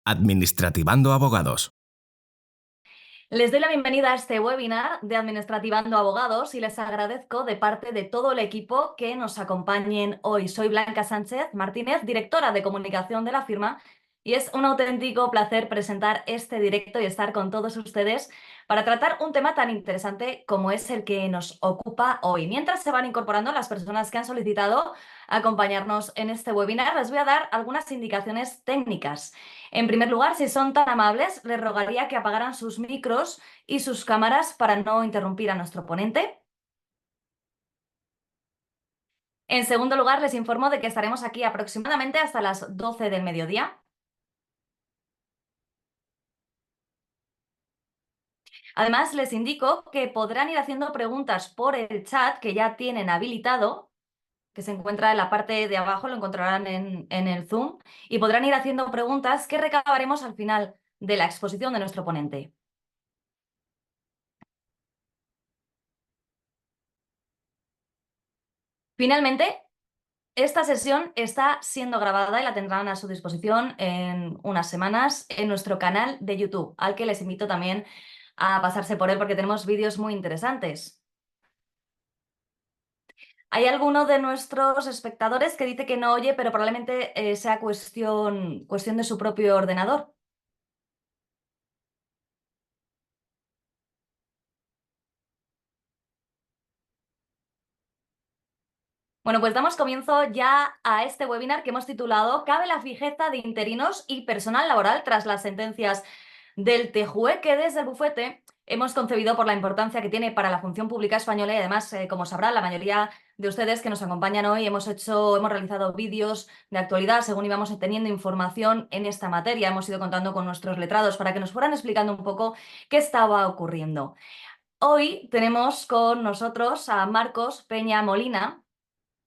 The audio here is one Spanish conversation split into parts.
Administrativando Abogados. Les doy la bienvenida a este webinar de Administrativando Abogados y les agradezco de parte de todo el equipo que nos acompañen hoy. Soy Blanca Sánchez Martínez, directora de comunicación de la firma, y es un auténtico placer presentar este directo y estar con todos ustedes para tratar un tema tan interesante como es el que nos ocupa hoy. Mientras se van incorporando las personas que han solicitado acompañarnos en este webinar, les voy a dar algunas indicaciones técnicas. En primer lugar, si son tan amables, les rogaría que apagaran sus micros y sus cámaras para no interrumpir a nuestro ponente. En segundo lugar, les informo de que estaremos aquí aproximadamente hasta las 12 del mediodía. Además, les indico que podrán ir haciendo preguntas por el chat que ya tienen habilitado, que se encuentra en la parte de abajo, lo encontrarán en el Zoom, y podrán ir haciendo preguntas que recabaremos al final de la exposición de nuestro ponente. Finalmente, esta sesión está siendo grabada y la tendrán a su disposición en unas semanas en nuestro canal de YouTube, al que les invito también a pasarse por él porque tenemos vídeos muy interesantes. Hay alguno de nuestros espectadores que dice que no oye, pero probablemente sea cuestión de su propio ordenador. Bueno, pues damos comienzo ya a este webinar que hemos titulado ¿Cabe la fijeza de interinos y personal laboral tras las sentencias del TJUE? Que desde el bufete hemos concebido por la importancia que tiene para la función pública española y además, como sabrán, la mayoría de ustedes que nos acompañan hoy hemos realizado vídeos de actualidad según íbamos teniendo información en esta materia. Hemos ido contando con nuestros letrados para que nos fueran explicando un poco qué estaba ocurriendo. Hoy tenemos con nosotros a Marcos Peña Molina,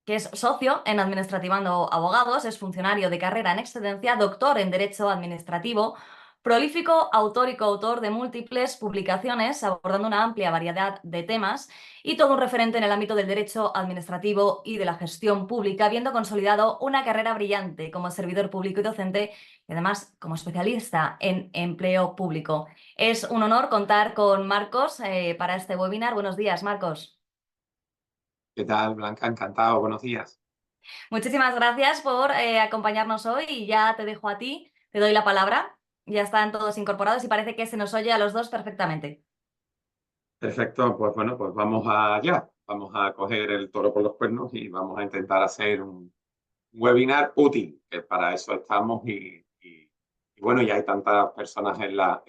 que es socio en Administrativando Abogados, es funcionario de carrera en excedencia, doctor en Derecho Administrativo, prolífico autor y coautor de múltiples publicaciones abordando una amplia variedad de temas y todo un referente en el ámbito del derecho administrativo y de la gestión pública, habiendo consolidado una carrera brillante como servidor público y docente y además como especialista en empleo público. Es un honor contar con Marcos para este webinar. Buenos días, Marcos. ¿Qué tal, Blanca? Encantado, buenos días. Muchísimas gracias por acompañarnos hoy y ya te dejo a ti, te doy la palabra. Ya están todos incorporados y parece que se nos oye a los dos perfectamente. Perfecto, pues bueno, pues vamos allá. Vamos a coger el toro por los cuernos y vamos a intentar hacer un webinar útil, que para eso estamos y bueno, ya hay tantas personas en la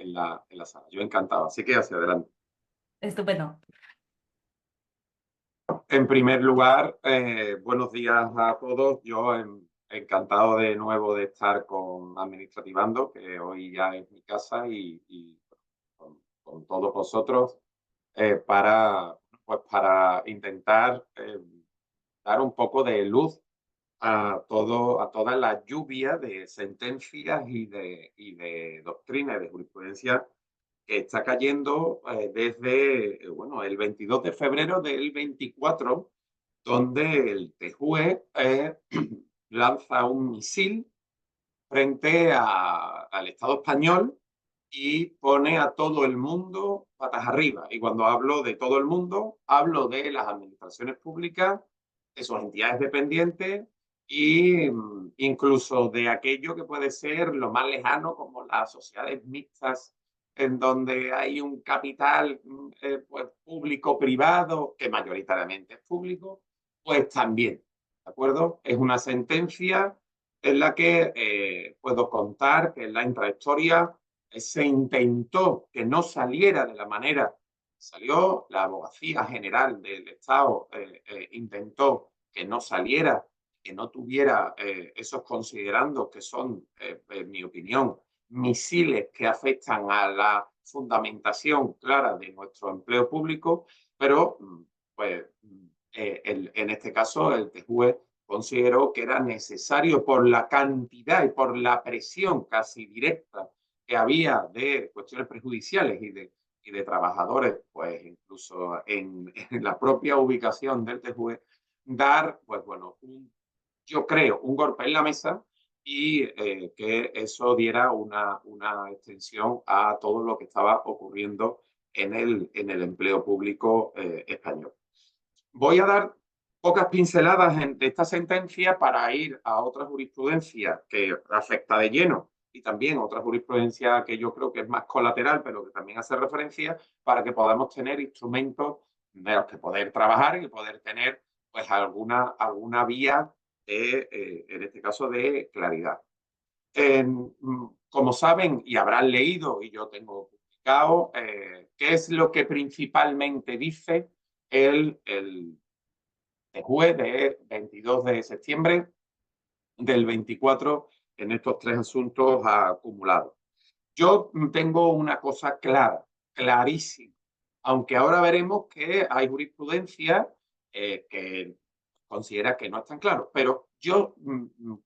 sala. Yo encantado, así que hacia adelante. Estupendo. En primer lugar, buenos días a todos. Yo encantado de nuevo de estar con Administrativando, que hoy ya es mi casa y con todos vosotros. Para intentar dar un poco de luz a toda la lluvia de sentencias y de doctrina y de jurisprudencia que está cayendo desde bueno, el 22 de febrero del 24, donde el TJUE lanza un misil frente al Estado español y pone a todo el mundo patas arriba. Y cuando hablo de todo el mundo, hablo de las administraciones públicas, de sus entidades dependientes e incluso de aquello que puede ser lo más lejano, como las sociedades mixtas, en donde hay un capital pues, público-privado, que mayoritariamente es público, pues también, ¿de acuerdo? Es una sentencia en la que puedo contar que en la intrahistoria se intentó que no saliera de la manera que salió, la Abogacía General del Estado intentó que no saliera, que no tuviera esos considerandos que son, en mi opinión, misiles que afectan a la fundamentación clara de nuestro empleo público, pero pues, en este caso el TJUE consideró que era necesario por la cantidad y por la presión casi directa que había de cuestiones prejudiciales y de trabajadores, pues incluso en la propia ubicación del TJUE, dar, pues bueno, yo creo, un golpe en la mesa y que eso diera una extensión a todo lo que estaba ocurriendo en el empleo público español. Voy a dar pocas pinceladas de esta sentencia para ir a otra jurisprudencia que afecta de lleno y también otra jurisprudencia que yo creo que es más colateral, pero que también hace referencia, para que podamos tener instrumentos de los que poder trabajar y poder tener pues alguna vía de, en este caso, de claridad. Como saben y habrán leído, y yo tengo publicado, qué es lo que principalmente dice el juez de 22 de septiembre del 24 en estos tres asuntos acumulados. Yo tengo una cosa clara, clarísima, aunque ahora veremos que hay jurisprudencia que considera que no es tan claro, pero yo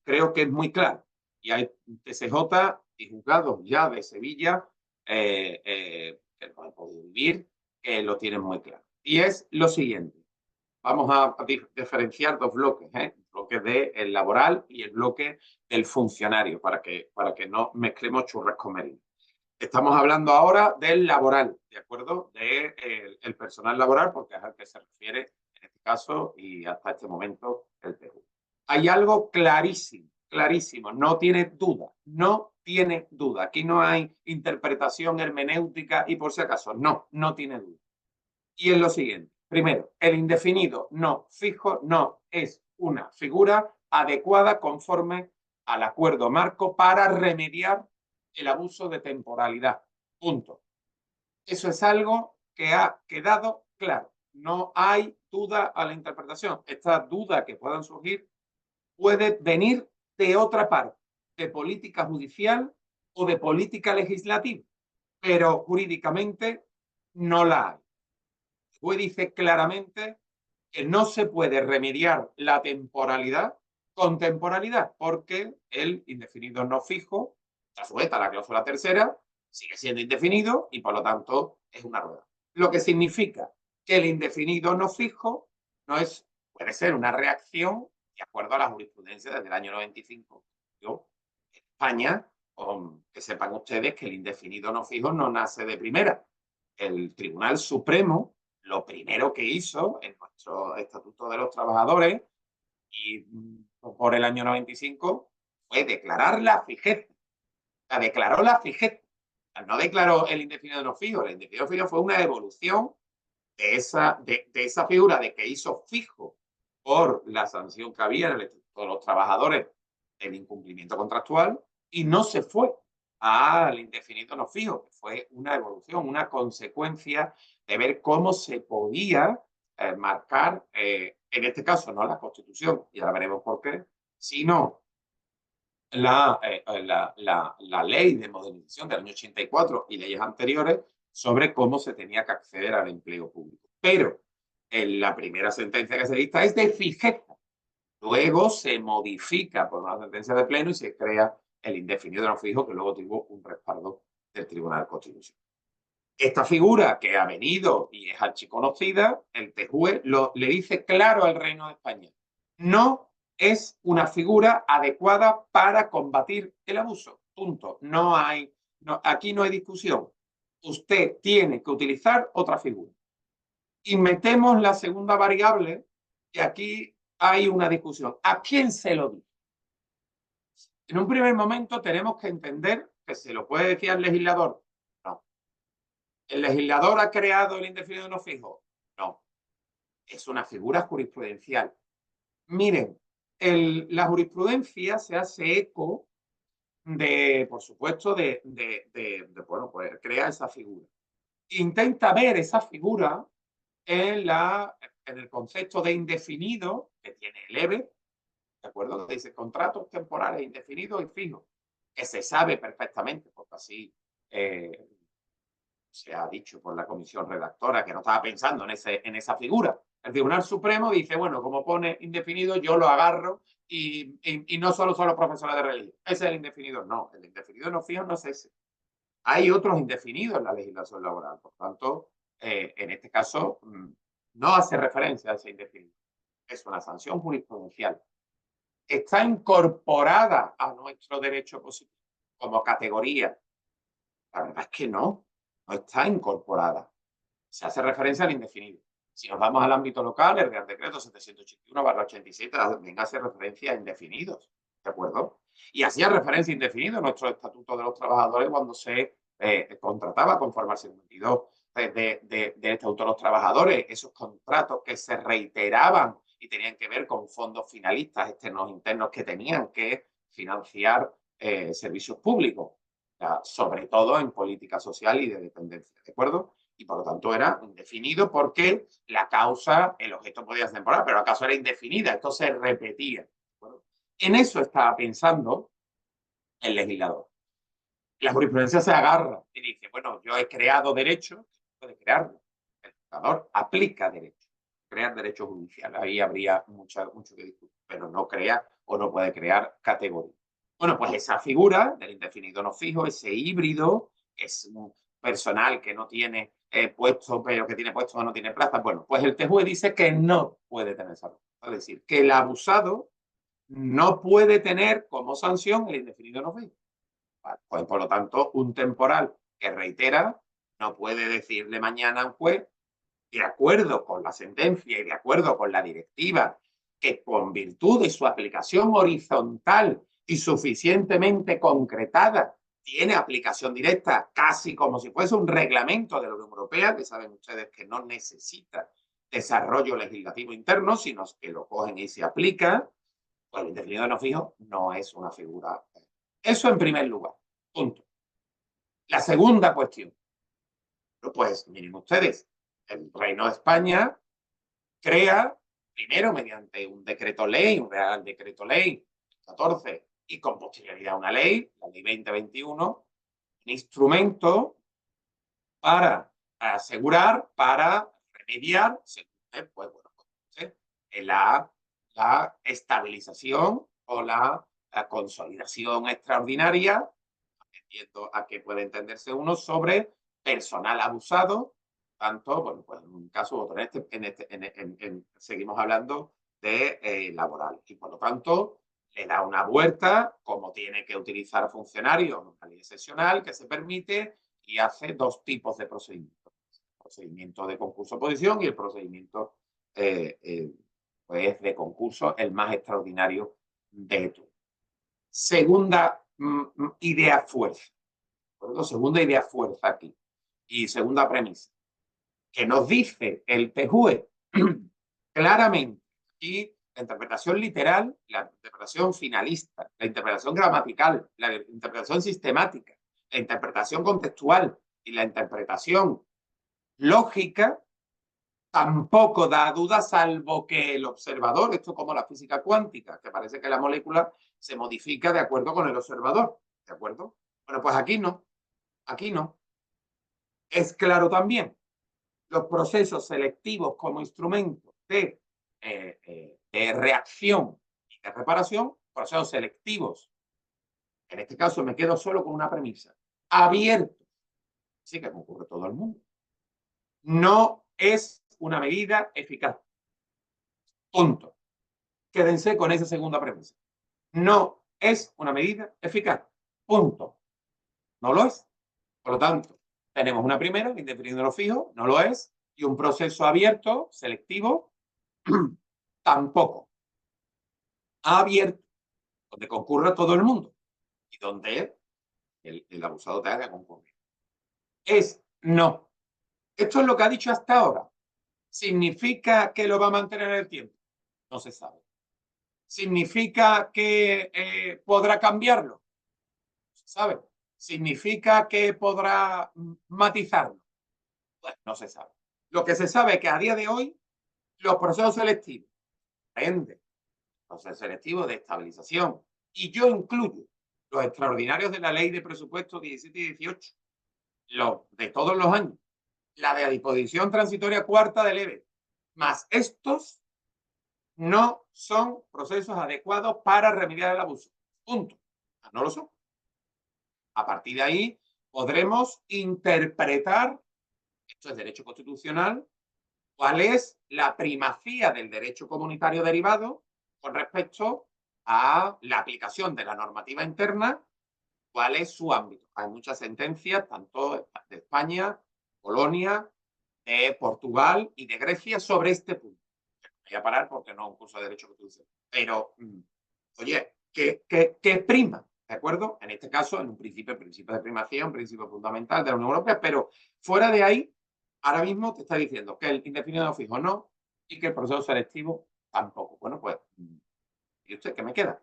creo que es muy claro. Y hay TCJ y juzgados ya de Sevilla que lo han podido vivir, que lo tienen muy claro. Y es lo siguiente. Vamos a diferenciar dos bloques, ¿eh? El bloque del laboral y el bloque del funcionario, para que no mezclemos churras con merinas. Estamos hablando ahora del laboral, ¿de acuerdo? De el personal laboral, porque es al que se refiere en este caso y hasta este momento el TEU. Hay algo clarísimo, clarísimo, no tiene duda, no tiene duda. Aquí no hay interpretación hermenéutica y por si acaso, no, no tiene duda. Y es lo siguiente. Primero, el indefinido no fijo no es una figura adecuada conforme al acuerdo marco para remediar el abuso de temporalidad. Punto. Eso es algo que ha quedado claro. No hay duda a la interpretación. Esta duda que puedan surgir puede venir de otra parte, de política judicial o de política legislativa, pero jurídicamente no la hay. El juez dice claramente que no se puede remediar la temporalidad con temporalidad, porque el indefinido no fijo está sujeta a la cláusula tercera, sigue siendo indefinido y por lo tanto es una rueda. Lo que significa que el indefinido no fijo no es, puede ser una reacción de acuerdo a la jurisprudencia desde el año 95. Yo, en España, que sepan ustedes que el indefinido no fijo no nace de primera. El Tribunal Supremo lo primero que hizo en nuestro Estatuto de los Trabajadores y por el año 95 fue declarar la fijeza. La declaró la fijeza. No declaró el indefinido no fijo. El indefinido fijo fue una evolución de esa figura de que hizo fijo por la sanción que había en el Estatuto de los Trabajadores el incumplimiento contractual y no se fue al indefinido no fijo, que fue una evolución, una consecuencia de ver cómo se podía marcar, en este caso no la Constitución, y ahora veremos por qué, sino la ley de modernización del año 84 y leyes anteriores sobre cómo se tenía que acceder al empleo público. Pero en la primera sentencia que se dicta es de fijeza. Luego se modifica por una sentencia de pleno y se crea el indefinido no fijo, que luego tuvo un respaldo del Tribunal Constitucional. Esta figura que ha venido y es archiconocida, el TJUE le dice claro al Reino de España, no es una figura adecuada para combatir el abuso. Punto. No hay, no, aquí no hay discusión. Usted tiene que utilizar otra figura. Y metemos la segunda variable, y aquí hay una discusión. ¿A quién se lo dice? En un primer momento tenemos que entender que se lo puede decir al legislador. No. ¿El legislador ha creado el indefinido no fijo? No. Es una figura jurisprudencial. Miren, la jurisprudencia se hace eco de, por supuesto, bueno, pues crea esa figura. Intenta ver esa figura en el concepto de indefinido que tiene el EVE, ¿de acuerdo? Dice contratos temporales indefinidos y fijos, que se sabe perfectamente, porque así se ha dicho por la comisión redactora que no estaba pensando en esa figura. El Tribunal Supremo dice, bueno, como pone indefinido, yo lo agarro y no solo son los profesores de religión. Ese es el indefinido. No, el indefinido no fijo no es ese. Hay otros indefinidos en la legislación laboral. Por tanto, en este caso, no hace referencia a ese indefinido. Es una sanción jurisprudencial. está incorporada a nuestro derecho positivo como categoría. La verdad es que no está incorporada. Se hace referencia al indefinido. Si nos vamos al ámbito local, el Real Decreto 781/87 también hace referencia a indefinidos, ¿de acuerdo? Y hacía referencia a indefinidos nuestro Estatuto de los Trabajadores cuando se contrataba conforme al 52 del Estatuto de los Trabajadores, esos contratos que se reiteraban y tenían que ver con fondos finalistas externos internos que tenían que financiar servicios públicos, sobre todo en política social y de dependencia, ¿de acuerdo? Y por lo tanto era indefinido porque la causa, el objeto podía ser temporal, pero la causa era indefinida, esto se repetía. ¿De acuerdo? En eso estaba pensando el legislador. La jurisprudencia se agarra y dice, bueno, yo he creado derecho, puede crearlo. El legislador aplica derecho, crear derecho judicial. Ahí habría mucho que discutir, pero no crea o no puede crear categoría. Bueno, pues esa figura del indefinido no fijo, ese híbrido, es un personal que no tiene puesto, pero que tiene puesto o no tiene plaza. Bueno, pues el TJUE dice que no puede tener esa. Es decir, que el abusado no puede tener como sanción el indefinido no fijo. Pues, por lo tanto, un temporal que reitera no puede decirle mañana a un juez, de acuerdo con la sentencia y de acuerdo con la directiva, que con virtud de su aplicación horizontal y suficientemente concretada, tiene aplicación directa, casi como si fuese un reglamento de la Unión Europea, que saben ustedes que no necesita desarrollo legislativo interno, sino que lo cogen y se aplica, pues el indefinido no fijo no es una figura. Eso en primer lugar. Punto. La segunda cuestión. Pues miren ustedes, el Reino de España crea, primero mediante un decreto ley, un Real Decreto Ley 14, y con posterioridad una ley, la Ley 2021, un instrumento para asegurar, para remediar, pues, bueno, la estabilización o la consolidación extraordinaria, entiendo a qué puede entenderse uno, sobre personal abusado, tanto, bueno, pues en un caso u otro, seguimos hablando de laboral, y por lo tanto le da una vuelta, como tiene que utilizar funcionarios, una ley excepcional que se permite, y hace dos tipos de procedimientos: el procedimiento de concurso-oposición y el procedimiento pues, de concurso, el más extraordinario de todos. Segunda idea fuerza. Segunda idea fuerza aquí. Y segunda premisa, que nos dice el TJUE claramente, aquí la interpretación literal, la interpretación finalista, la interpretación gramatical, la interpretación sistemática, la interpretación contextual y la interpretación lógica, tampoco da duda, salvo que el observador, esto como la física cuántica, que parece que la molécula se modifica de acuerdo con el observador, ¿de acuerdo? Bueno, pues aquí no, aquí no. Es claro también, los procesos selectivos como instrumento de reacción y de reparación, procesos selectivos, en este caso me quedo solo con una premisa, abiertos, así que ocurre todo el mundo, no es una medida eficaz. Punto. Quédense con esa segunda premisa. No es una medida eficaz. Punto. No lo es. Por lo tanto, tenemos una primera, indefinido no fijo, no lo es, y un proceso abierto, selectivo, tampoco. Abierto, donde concurra todo el mundo y donde el abusado tenga que concurrir. Es no. Esto es lo que ha dicho hasta ahora. ¿Significa que lo va a mantener en el tiempo? No se sabe. ¿Significa que podrá cambiarlo? No se sabe. ¿Significa que podrá matizarlo? Pues no se sabe. Lo que se sabe es que a día de hoy los procesos selectivos, depende, procesos selectivos de estabilización, y yo incluyo los extraordinarios de la ley de presupuestos 17 y 18, los de todos los años, la de disposición transitoria cuarta del EVE, más estos, no son procesos adecuados para remediar el abuso. Punto. No lo son. A partir de ahí podremos interpretar, esto es derecho constitucional, cuál es la primacía del derecho comunitario derivado con respecto a la aplicación de la normativa interna, cuál es su ámbito. Hay muchas sentencias, tanto de España, Polonia, de Portugal y de Grecia sobre este punto. Voy a parar porque no es un curso de derecho que tú dices. Pero, oye, ¿qué prima? ¿De acuerdo? En este caso, en un principio de primacía, un principio fundamental de la Unión Europea, pero fuera de ahí, ahora mismo te está diciendo que el indefinido fijo no y que el proceso selectivo tampoco. Bueno, pues, ¿y usted qué me queda?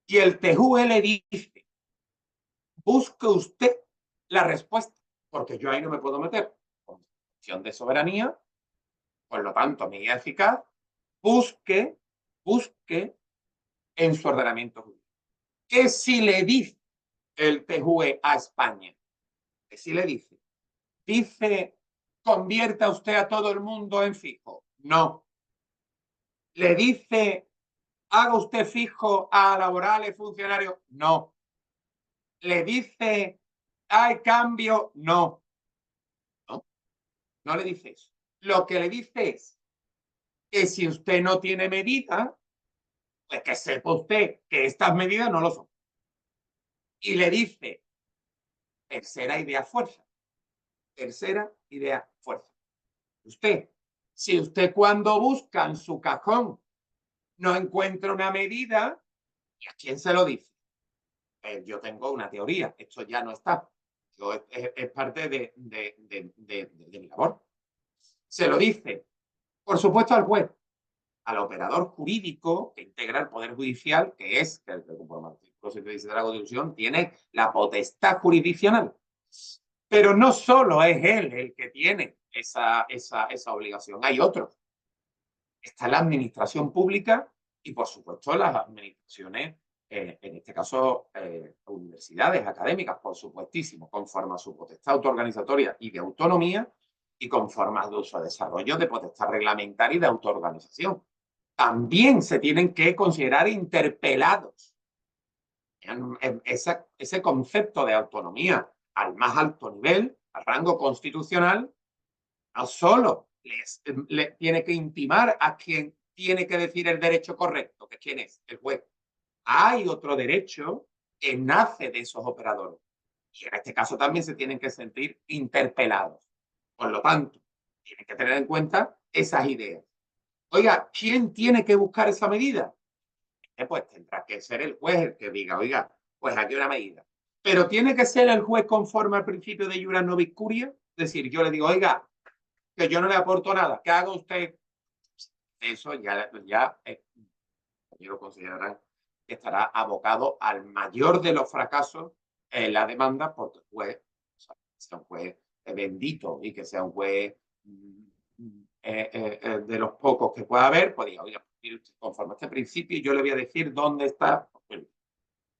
Y el TJUE le dice, busque usted la respuesta, porque yo ahí no me puedo meter. Concepción de soberanía, por lo tanto, medida eficaz, busque en su ordenamiento jurídico. ¿Qué si le dice el TJUE a España? ¿Qué si le dice? Dice, convierta usted a todo el mundo en fijo. No. Le dice, haga usted fijo a laborales, funcionarios. No. Le dice, hay cambio. No. No, no le dice eso. Lo que le dice es que si usted no tiene medida, pues que sepa usted que estas medidas no lo son. Y le dice, tercera idea fuerza. Tercera idea fuerza. Usted, si usted cuando busca en su cajón no encuentra una medida, ¿y a quién se lo dice? Yo tengo una teoría, esto ya no está. Es parte de mi labor. Se lo dice, por supuesto, al juez, al operador jurídico que integra el Poder Judicial, que es, que por el artículo 117 de la Constitución, tiene la potestad jurisdiccional. Pero no solo es él el que tiene esa obligación, hay otros. Está la administración pública y, por supuesto, las administraciones, en este caso, universidades académicas, por supuestísimo, conforme a su potestad autoorganizatoria y de autonomía y conforme a su desarrollo de potestad reglamentaria y de autoorganización. También se tienen que considerar interpelados. Ese concepto de autonomía al más alto nivel, al rango constitucional, no solo le tiene que intimar a quien tiene que decir el derecho correcto, que quién es, el juez. Hay otro derecho que nace de esos operadores. Y en este caso también se tienen que sentir interpelados. Por lo tanto, tienen que tener en cuenta esas ideas. Oiga, ¿quién tiene que buscar esa medida? Pues tendrá que ser el juez el que diga, oiga, pues aquí hay una medida. Pero tiene que ser el juez conforme al principio de iura nobis curia. Es decir, yo le digo, oiga, que yo no le aporto nada, ¿qué haga usted? Eso ya yo considerarán que estará abocado al mayor de los fracasos en la demanda, porque el juez, o sea, sea un juez bendito y que sea un juez de los pocos que pueda haber, pues diga, oiga, conforme a este principio yo le voy a decir dónde está.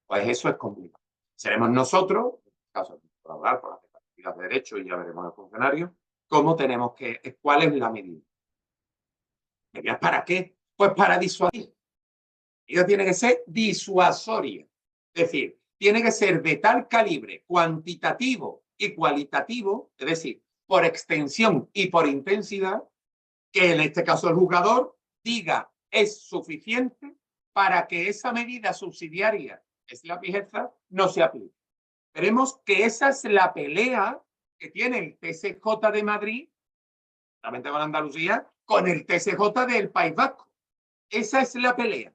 Pues eso es complicado. Seremos nosotros, en este caso, por hablar por las perspectivas de derecho y ya veremos el funcionario, cómo tenemos que, cuál es la medida. ¿Medidas para qué? Pues para disuadir. Ella tiene que ser disuasoria. Es decir, tiene que ser de tal calibre cuantitativo y cualitativo, es decir, por extensión y por intensidad, que en este caso el juzgador diga es suficiente para que esa medida subsidiaria, es la fijeza, no se aplique. Veremos que esa es la pelea que tiene el TSJ de Madrid, realmente con Andalucía, con el TSJ del País Vasco. Esa es la pelea.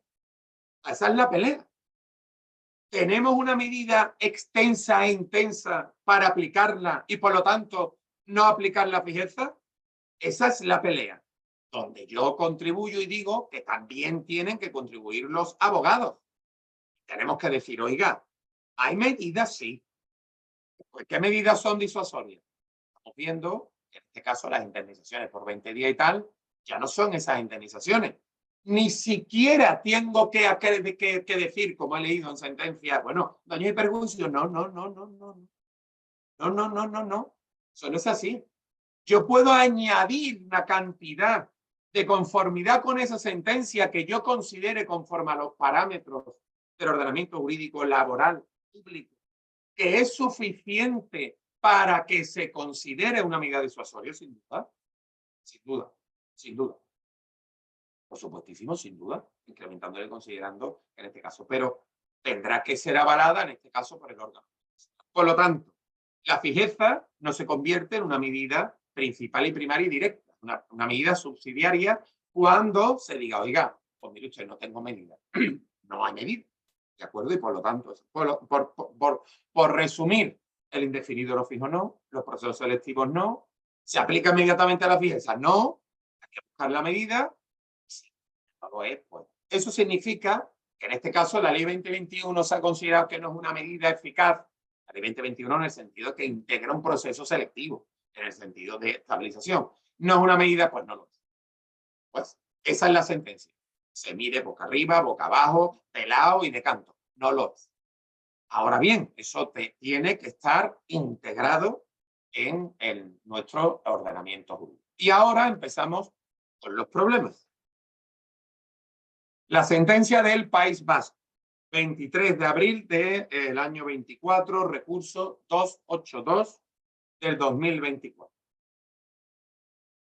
Esa es la pelea. Tenemos una medida extensa e intensa para aplicarla y por lo tanto no aplicar la fijeza. Esa es la pelea. Donde yo contribuyo y digo que también tienen que contribuir los abogados. Tenemos que decir, oiga, hay medidas, sí. Pues, ¿qué medidas son disuasorias? Estamos viendo, en este caso, las indemnizaciones por 20 días y tal, ya no son esas indemnizaciones. Ni siquiera tengo que decir, como he leído en sentencia, bueno, daño y perjuicio, no. Eso no es así. Yo puedo añadir una cantidad de conformidad con esa sentencia que yo considere conforme a los parámetros del ordenamiento jurídico laboral público, que es suficiente para que se considere una medida disuasoria, sin duda. Por supuestísimo, sin duda. incrementándole y considerando en este caso, pero tendrá que ser avalada en este caso por el órgano. Por lo tanto, la fijeza no se convierte en una medida principal y primaria y directa, una medida subsidiaria cuando se diga, oiga, pues mire usted, no tengo medida. No hay medida, ¿de acuerdo? Y por lo tanto, por resumir, el indefinido lo fijo no, los procesos selectivos no, se aplica inmediatamente a la fijeza, no, hay que buscar la medida, si no lo es, pues. Eso significa que en este caso la ley 2021 se ha considerado que no es una medida eficaz, la ley 2021 en el sentido que integra un proceso selectivo, en el sentido de estabilización. No es una medida, pues no lo es. Pues esa es la sentencia. Se mide boca arriba, boca abajo, de lado y de canto. No lo es. Ahora bien, eso tiene que estar integrado en nuestro ordenamiento jurídico. Y ahora empezamos con los problemas. La sentencia del País Vasco, 23 de abril del año 24, recurso 282 del 2024.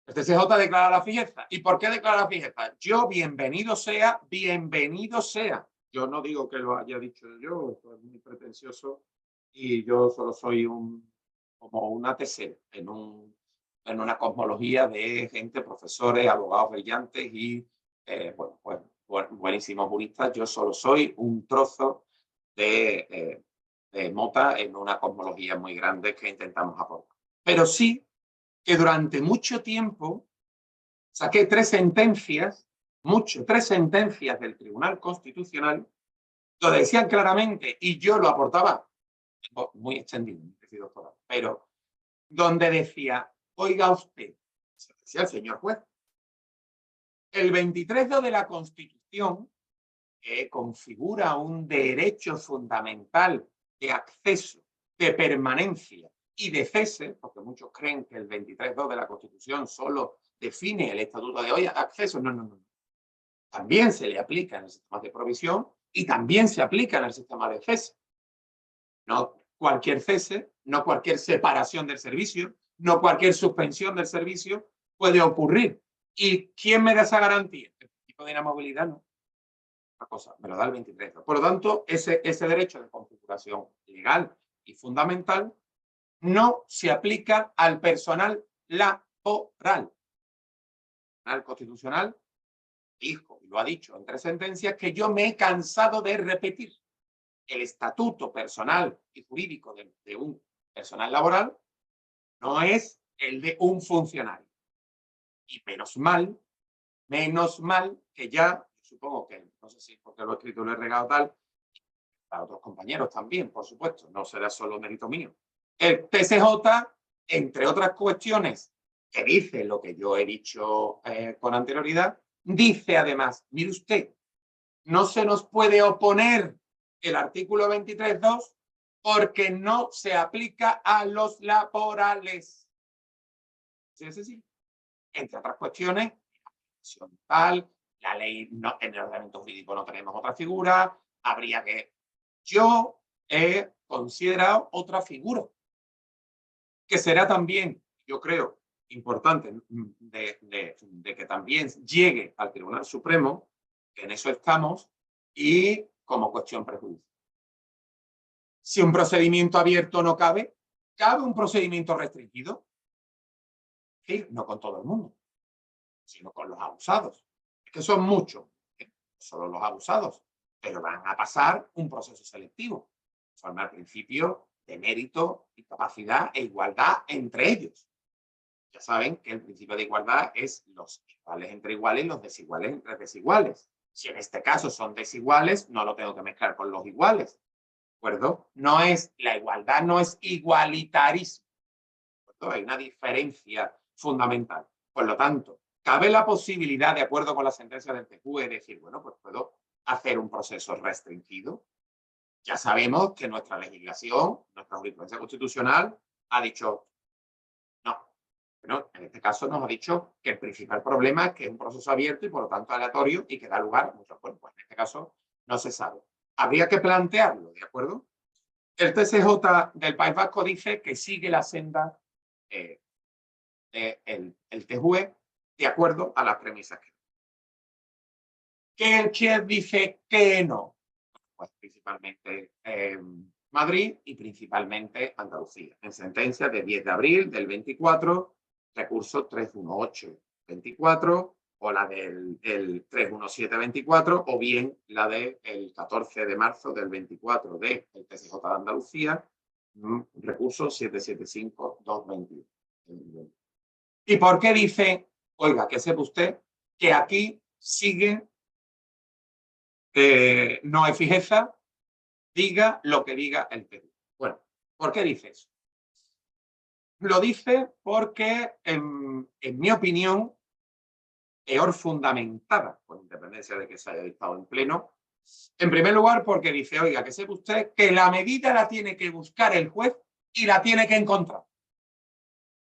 El TCJ declara la fijeza. ¿Y por qué declara la fijeza? Yo, bienvenido sea. Yo no digo que lo haya dicho yo, esto es muy pretencioso y yo solo soy como una tercera en una cosmología de gente, profesores, abogados brillantes y bueno, pues, buenísimos juristas. Yo solo soy un trozo de mota en una cosmología muy grande que intentamos aportar. Pero sí que durante mucho tiempo saqué tres sentencias del Tribunal Constitucional, donde decían claramente, y yo lo aportaba muy extendido, doctorado, pero donde decía, oiga usted, se decía el señor juez, el 23 de la Constitución configura un derecho fundamental de acceso, de permanencia y de cese, porque muchos creen que el 23.2 de la Constitución solo define el estatuto de hoy, acceso, no. También se le aplica en el sistema de provisión y también se aplica en el sistema de cese. No cualquier cese, no cualquier separación del servicio, no cualquier suspensión del servicio puede ocurrir. ¿Y quién me da esa garantía? El principio de inamovilidad no. Una cosa, me lo da el 23. Por lo tanto, ese derecho de configuración legal y fundamental no se aplica al personal laboral. El Tribunal Constitucional dijo, y lo ha dicho en 3 sentencias, que yo me he cansado de repetir. El estatuto personal y jurídico de un personal laboral no es el de un funcionario. Y menos mal que ya, supongo que, no sé si porque lo he escrito lo he regado tal, para otros compañeros también, por supuesto, no será solo mérito mío. El TCJ, entre otras cuestiones, que dice lo que yo he dicho con anterioridad, dice además, mire usted, no se nos puede oponer el artículo 23.2 porque no se aplica a los laborales. ¿Sí es así? Entre otras cuestiones, tal, la ley, no, en el ordenamiento jurídico no tenemos otra figura, habría que... Yo he considerado otra figura, que será también, yo creo, importante de que también llegue al Tribunal Supremo, que en eso estamos, y como cuestión prejudicial. Si un procedimiento abierto no cabe, ¿cabe un procedimiento restringido? Sí, no con todo el mundo, sino con los abusados. Es que son muchos, solo los abusados, pero van a pasar un proceso selectivo, conforme al principio de mérito y capacidad e igualdad entre ellos. Ya saben que el principio de igualdad es los iguales entre iguales y los desiguales entre desiguales. Si en este caso son desiguales, no lo tengo que mezclar con los iguales. ¿De acuerdo? No es, la igualdad no es igualitarismo. ¿De acuerdo? Hay una diferencia fundamental. Por lo tanto, cabe la posibilidad, de acuerdo con la sentencia del TJUE, de decir, bueno, pues puedo hacer un proceso restringido. Ya sabemos que nuestra legislación, nuestra jurisprudencia constitucional, ha dicho no. Bueno, en este caso nos ha dicho que el principal problema es que es un proceso abierto y por lo tanto aleatorio y que da lugar a muchos cuerpos. En este caso no se sabe. Habría que plantearlo, ¿de acuerdo? El TCJ del País Vasco dice que sigue la senda el TJUE de acuerdo a las premisas que que el juez dice que no. Pues principalmente Madrid y principalmente Andalucía. En sentencia de 10 de abril del 24, recurso 318-24, o la del 317-24, o bien la del 14 de marzo del 24 del TSJ de Andalucía, recurso 775-221. ¿Y por qué dice, oiga, que sepa usted que aquí sigue, no hay fijeza, diga lo que diga el TSJ? Bueno, ¿por qué dice eso? Lo dice porque, en mi opinión, peor fundamentada, con independencia de que se haya dictado en pleno. En primer lugar, porque dice, oiga, que sepa usted que la medida la tiene que buscar el juez y la tiene que encontrar.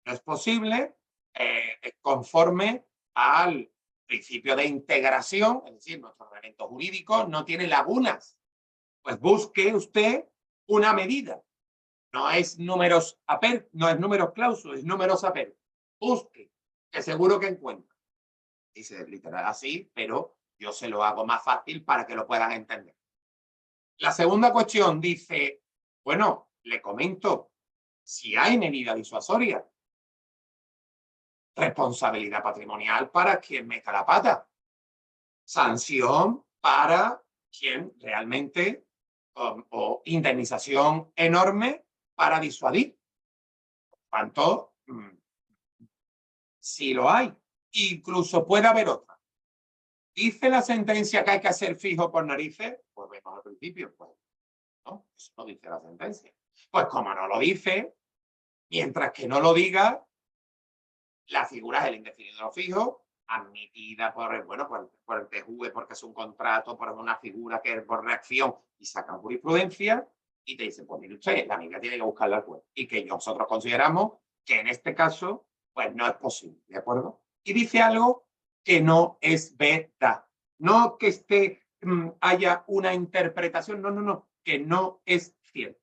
No es posible, conforme al principio de integración, es decir, nuestro ordenamiento jurídico no tiene lagunas. Pues busque usted una medida. No es números no es números clausus, es números aper. Busque, que seguro que encuentra. Dice literal así, pero yo se lo hago más fácil para que lo puedan entender. La segunda cuestión dice, bueno, le comento, si hay medida disuasoria, responsabilidad patrimonial para quien meta la pata, sanción para quien realmente, o indemnización enorme para disuadir. Por tanto, sí lo hay. Incluso puede haber otra. ¿Dice la sentencia que hay que hacer fijo por narices? Pues vemos al principio, pues no, eso no dice la sentencia. Pues como no lo dice, mientras que no lo diga, la figura es el indefinido no fijo, admitida por el, bueno, por el TJUE, porque es un contrato, por una figura que es por reacción, y sacan jurisprudencia, y te dicen, pues mire usted, la amiga tiene que buscarla al juez. Y que nosotros consideramos que en este caso, pues no es posible, ¿de acuerdo? Y dice algo que no es verdad. No que haya una interpretación, no, no, no, que no es cierto.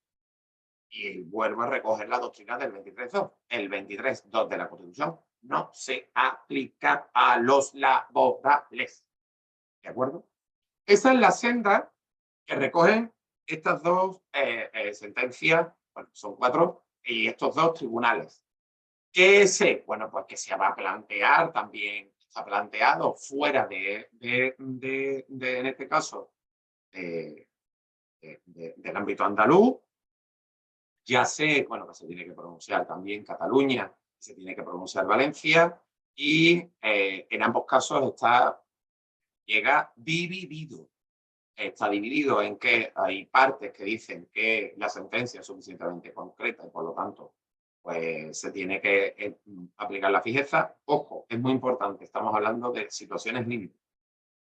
Y vuelvo a recoger la doctrina del 23.2. El 23.2 de la Constitución no se aplica a los laborales. ¿De acuerdo? Esa es la senda que recogen estas dos sentencias, bueno, son 4, y estos 2 tribunales. ¿Qué sé? Bueno, pues que se va a plantear también, está planteado fuera en este caso, del ámbito andaluz. Ya sé, bueno, que se tiene que pronunciar también Cataluña, se tiene que pronunciar Valencia, y en ambos casos llega dividido. Está dividido en que hay partes que dicen que la sentencia es suficientemente concreta y por lo tanto pues se tiene que aplicar la fijeza. Ojo, es muy importante, estamos hablando de situaciones límites.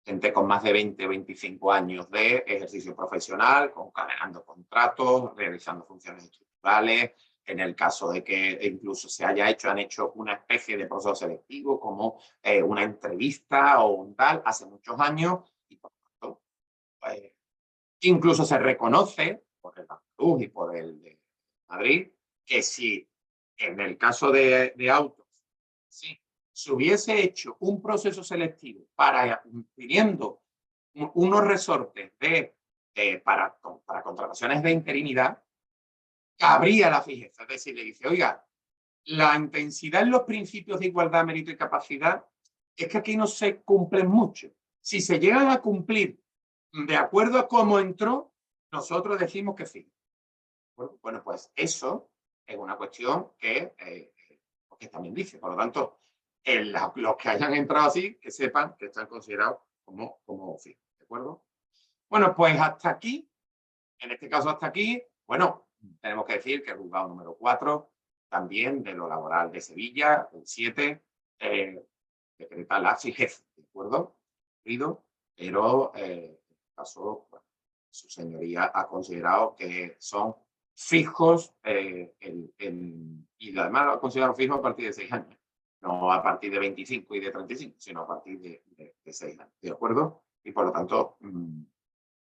Gente con más de 20 o 25 años de ejercicio profesional, concadenando contratos, realizando funciones estructurales, en el caso de que incluso han hecho una especie de proceso selectivo, como una entrevista o un tal, hace muchos años, y por tanto, pues, incluso se reconoce por el andaluz y por el de Madrid, que si en el caso de autos, sí, se hubiese hecho un proceso selectivo pidiendo unos resortes para contrataciones de interinidad, cabría la fijeza. Es decir, le dice, oiga, la intensidad en los principios de igualdad, mérito y capacidad es que aquí no se cumplen mucho. Si se llegan a cumplir de acuerdo a cómo entró, nosotros decimos que sí. Bueno, pues eso es una cuestión que también dice. Por lo tanto, los que hayan entrado así, que sepan que están considerados como fijos. ¿De acuerdo? Bueno, pues hasta aquí, en este caso hasta aquí, bueno, tenemos que decir que el juzgado número 4, también de lo laboral de Sevilla, el 7, decreta la fijeza, ¿de acuerdo? Pero en este caso, bueno, su señoría ha considerado que son fijos y además lo ha considerado fijos a partir de 6 años, no a partir de 25 y de 35, sino a partir de 6 años, ¿de acuerdo? Y por lo tanto,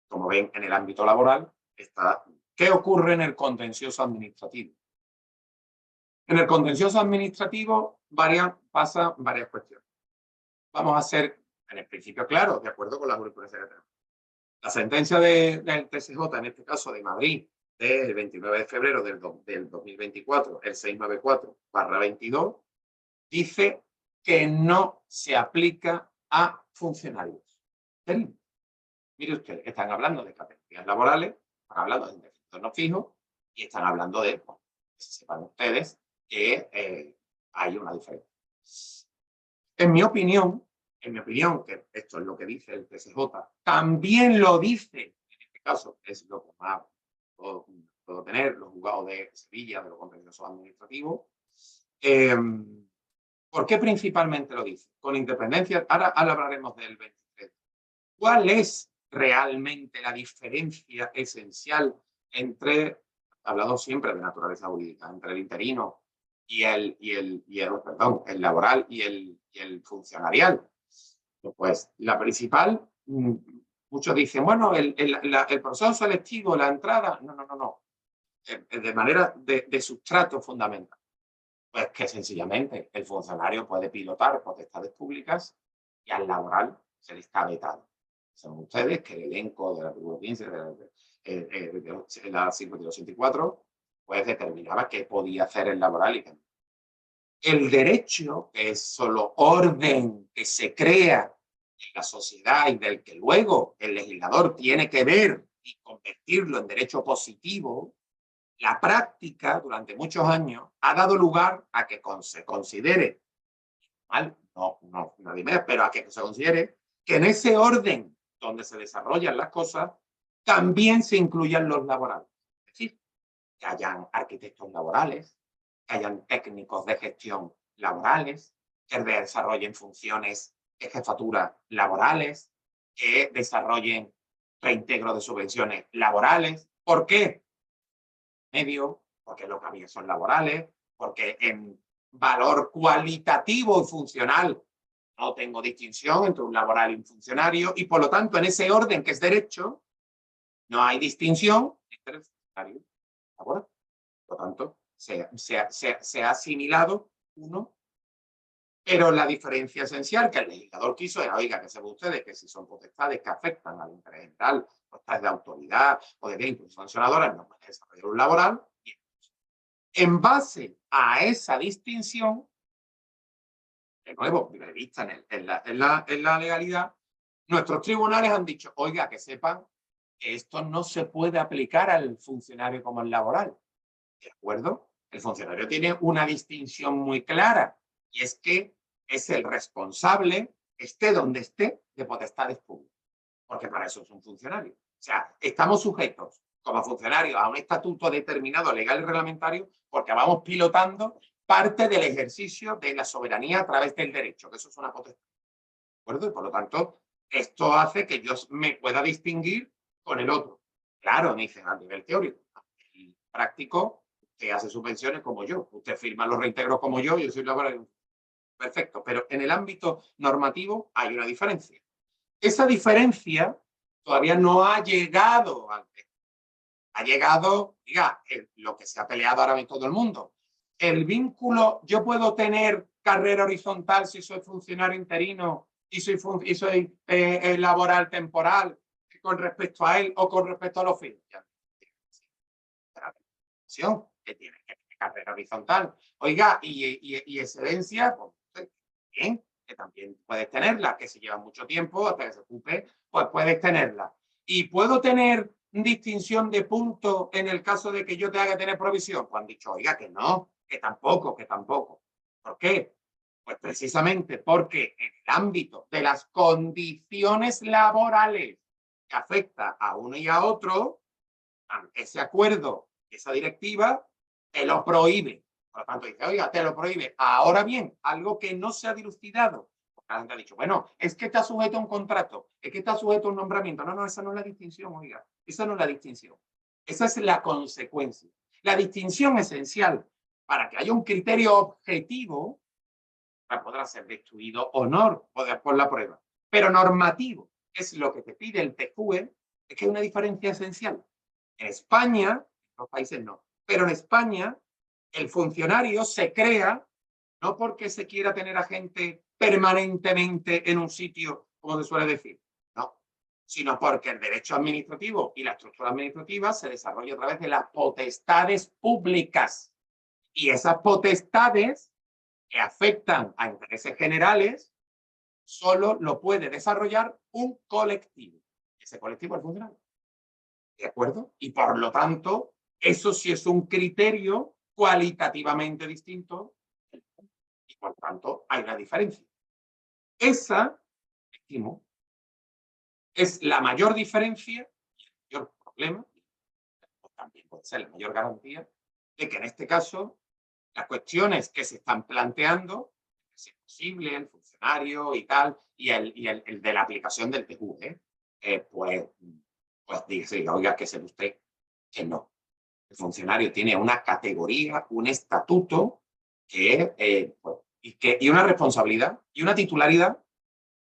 como ven, en el ámbito laboral está. ¿Qué ocurre en el contencioso administrativo? En el contencioso administrativo pasan varias cuestiones. Vamos a hacer En el principio, claro, de acuerdo con la jurisprudencia que tenemos. La sentencia del TSJ, en este caso de Madrid, del 29 de febrero del 2024, el 694/22, dice que no se aplica a funcionarios. Mire usted, están hablando de categorías laborales, están hablando de indefinidos no fijos y están hablando de, bueno, que sepan ustedes que hay una diferencia. En mi opinión, que esto es lo que dice el TSJ, también lo dice, en este caso, es lo que más puedo tener, los juzgados de Sevilla, de lo contencioso administrativo. ¿Por qué principalmente lo dice? Con independencia, ahora hablaremos del 23. ¿Cuál es realmente la diferencia esencial entre, hablado siempre de naturaleza jurídica, entre el interino y el laboral y el funcionarial? Pues la principal, muchos dicen, bueno, el proceso selectivo, la entrada, no. De manera de sustrato fundamental. Pues que sencillamente el funcionario puede pilotar potestades públicas y al laboral se le está vetado. Saben ustedes que el elenco de la artículo 15 de la 5284 pues determinaba qué podía hacer el laboral y qué no. El derecho, que es solo orden que se crea en la sociedad y del que luego el legislador tiene que ver y convertirlo en derecho positivo, la práctica durante muchos años ha dado lugar a que se considere, mal, no nadie más, pero a que se considere que en ese orden donde se desarrollan las cosas también se incluyan los laborales. Es decir, que hayan arquitectos laborales, que hayan técnicos de gestión laborales, que desarrollen funciones de jefatura laborales, que desarrollen reintegro de subvenciones laborales. ¿Por qué? Medio, porque lo que había son laborales, porque en valor cualitativo y funcional no tengo distinción entre un laboral y un funcionario, y por lo tanto en ese orden que es derecho no hay distinción entre el funcionario y el laboral. Por lo tanto, se ha asimilado uno, pero la diferencia esencial que el legislador quiso era, oiga, que sepan ustedes que si son potestades que afectan al interés general, potestades de autoridad o de incluso sancionadoras, no puede desarrollar un laboral. Y en base a esa distinción, de nuevo, prevista en la legalidad, nuestros tribunales han dicho, oiga, que sepan que esto no se puede aplicar al funcionario como el laboral. ¿De acuerdo? El funcionario tiene una distinción muy clara y es que es el responsable, esté donde esté, de potestades públicas, porque para eso es un funcionario. O sea, estamos sujetos como funcionarios a un estatuto determinado legal y reglamentario porque vamos pilotando parte del ejercicio de la soberanía a través del derecho, que eso es una potestad. ¿De acuerdo? Y por lo tanto, esto hace que yo me pueda distinguir con el otro. Claro, me dicen a nivel teórico, y práctico, usted hace subvenciones como yo, usted firma los reintegros como yo soy laboral. Perfecto, pero en el ámbito normativo hay una diferencia. Esa diferencia todavía no ha llegado al texto. Ha llegado, diga, lo que se ha peleado ahora en todo el mundo. El vínculo, yo puedo tener carrera horizontal si soy funcionario interino y soy laboral temporal con respecto a él o con respecto a los fines. Que tiene carrera horizontal. Oiga, y excedencia, pues bien, que también puedes tenerla, que si lleva mucho tiempo hasta que se ocupe, pues puedes tenerla. Y puedo tener distinción de punto en el caso de que yo tenga que tener provisión. Pues han dicho, oiga, que no, que tampoco. ¿Por qué? Pues precisamente porque en el ámbito de las condiciones laborales que afecta a uno y a otro, ese acuerdo, esa directiva, te lo prohíbe. Por lo tanto, dice, oiga, te lo prohíbe. Ahora bien, algo que no se ha dilucidado, porque la gente ha dicho, bueno, es que está sujeto a un contrato, es que está sujeto a un nombramiento. No, esa no es la distinción, oiga. Esa no es la distinción. Esa es la consecuencia. La distinción esencial para que haya un criterio objetivo para poder ser destruido o no por la prueba. Pero normativo, es lo que te pide el TQE, es que hay una diferencia esencial. En España, en otros países no, pero en España el funcionario se crea no porque se quiera tener a gente permanentemente en un sitio como se suele decir. No, sino porque el derecho administrativo y la estructura administrativa se desarrolla a través de las potestades públicas. Y esas potestades que afectan a intereses generales solo lo puede desarrollar un colectivo. Ese colectivo es el funcionario. ¿De acuerdo? Y por lo tanto, eso sí es un criterio cualitativamente distinto y por tanto hay una diferencia. Esa, decimos, es la mayor diferencia y el mayor problema, o también puede ser la mayor garantía, de que en este caso las cuestiones que se están planteando, si es posible, el funcionario y tal, y el de la aplicación del TQE, pues dice, oiga, que sepa usted que no. El funcionario tiene una categoría, un estatuto y una responsabilidad y una titularidad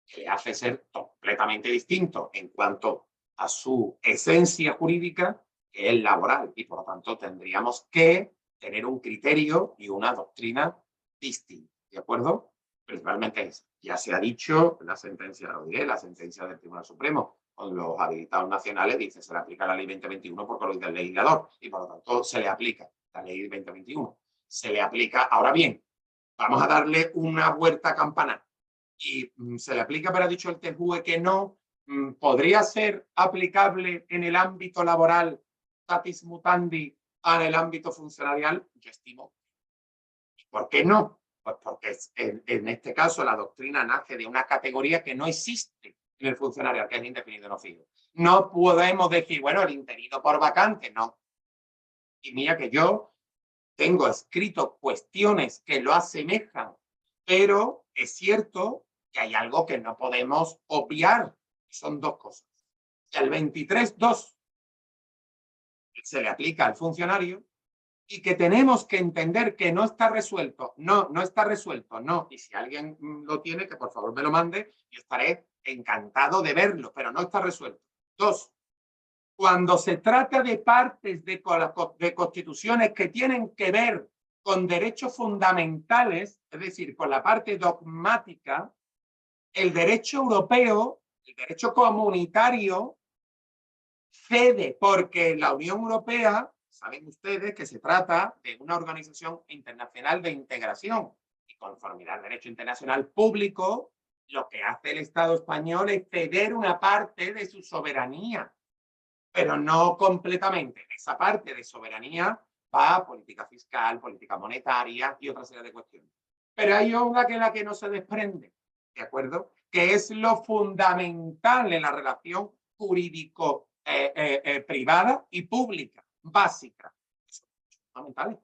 que le hace ser completamente distinto en cuanto a su esencia jurídica, que es laboral, y por lo tanto tendríamos que tener un criterio y una doctrina distinta, ¿de acuerdo? Principalmente eso. Ya se ha dicho, la sentencia, lo diré, la sentencia del Tribunal Supremo, con los habilitados nacionales, dice se le aplica la ley 2021 porque lo dice el legislador, y por lo tanto se le aplica la ley 2021. Se le aplica, ahora bien, vamos a darle una vuelta a campanar y se le aplica, pero ha dicho el TJUE que no, podría ser aplicable en el ámbito laboral, statis mutandi, en el ámbito funcionarial. Yo estimo. ¿Por qué no? Pues porque en este caso la doctrina nace de una categoría que no existe en el funcionarial, que es el indefinido no fijo. No podemos decir, bueno, el interino por vacante, no. Y mira que yo tengo escrito cuestiones que lo asemejan, pero es cierto que hay algo que no podemos obviar. Son dos cosas. El 23.2 se le aplica al funcionario y que tenemos que entender que no está resuelto. No, no está resuelto, no. Y si alguien lo tiene, que por favor me lo mande y estaré encantado de verlo, pero no está resuelto. Dos, cuando se trata de partes de constituciones que tienen que ver con derechos fundamentales, es decir, con la parte dogmática, el derecho europeo, el derecho comunitario, cede porque la Unión Europea, saben ustedes que se trata de una organización internacional de integración y conformidad al derecho internacional público, lo que hace el Estado español es ceder una parte de su soberanía, pero no completamente. Esa parte de soberanía va a política fiscal, política monetaria y otra serie de cuestiones. Pero hay una que es la que no se desprende, ¿de acuerdo? Que es lo fundamental en la relación jurídico privada y pública, básica. Son fundamentales,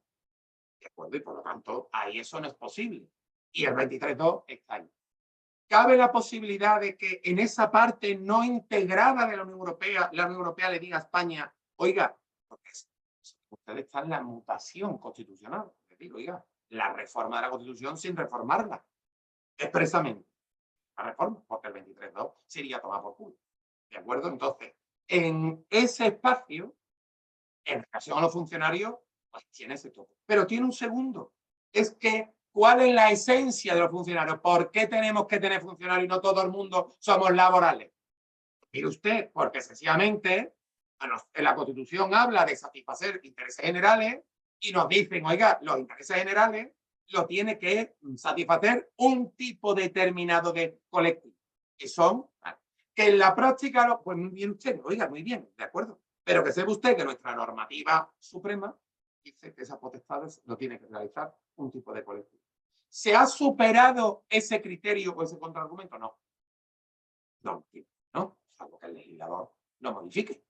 ¿de acuerdo? Y por lo tanto, ahí eso no es posible. Y el 23.2 está ahí. Cabe la posibilidad de que en esa parte no integrada de la Unión Europea le diga a España, oiga, porque ustedes están en la mutación constitucional. Es decir, oiga, la reforma de la Constitución sin reformarla, expresamente. La reforma, porque el 23.2 se iría a tomar por culo. ¿De acuerdo? Entonces, en ese espacio, en relación a los funcionarios, pues tiene ese toque. Pero tiene un segundo. Es que, ¿cuál es la esencia de los funcionarios? ¿Por qué tenemos que tener funcionarios y no todo el mundo somos laborales? Mire usted, porque sencillamente en la Constitución habla de satisfacer intereses generales y nos dicen, oiga, los intereses generales lo tiene que satisfacer un tipo determinado de colectivo, que son, que en la práctica, pues muy bien usted, oiga, muy bien, de acuerdo, pero que sepa usted que nuestra normativa suprema dice que esas potestades lo tiene que realizar un tipo de colectivo. ¿Se ha superado ese criterio o ese contraargumento? No. No, no, salvo que el legislador lo modifique.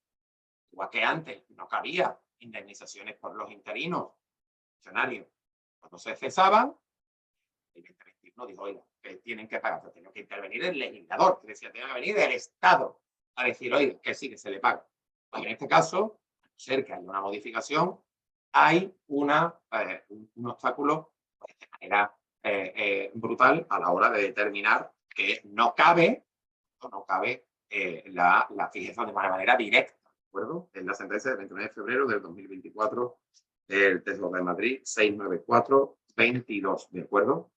Igual que antes no cabía indemnizaciones por los interinos funcionarios. Cuando se cesaban, el interino dijo, oiga, que tienen que pagar, pero tiene que intervenir el legislador, que decía, tiene que venir el Estado a decir, oiga, que sí, que se le paga. Pues en este caso, a no ser que haya una modificación, hay un obstáculo pues, de manera brutal a la hora de determinar que no cabe la fijeza de manera directa, ¿de acuerdo? En la sentencia del 29 de febrero del 2024 del TSJ de Madrid 694-22, ¿de acuerdo?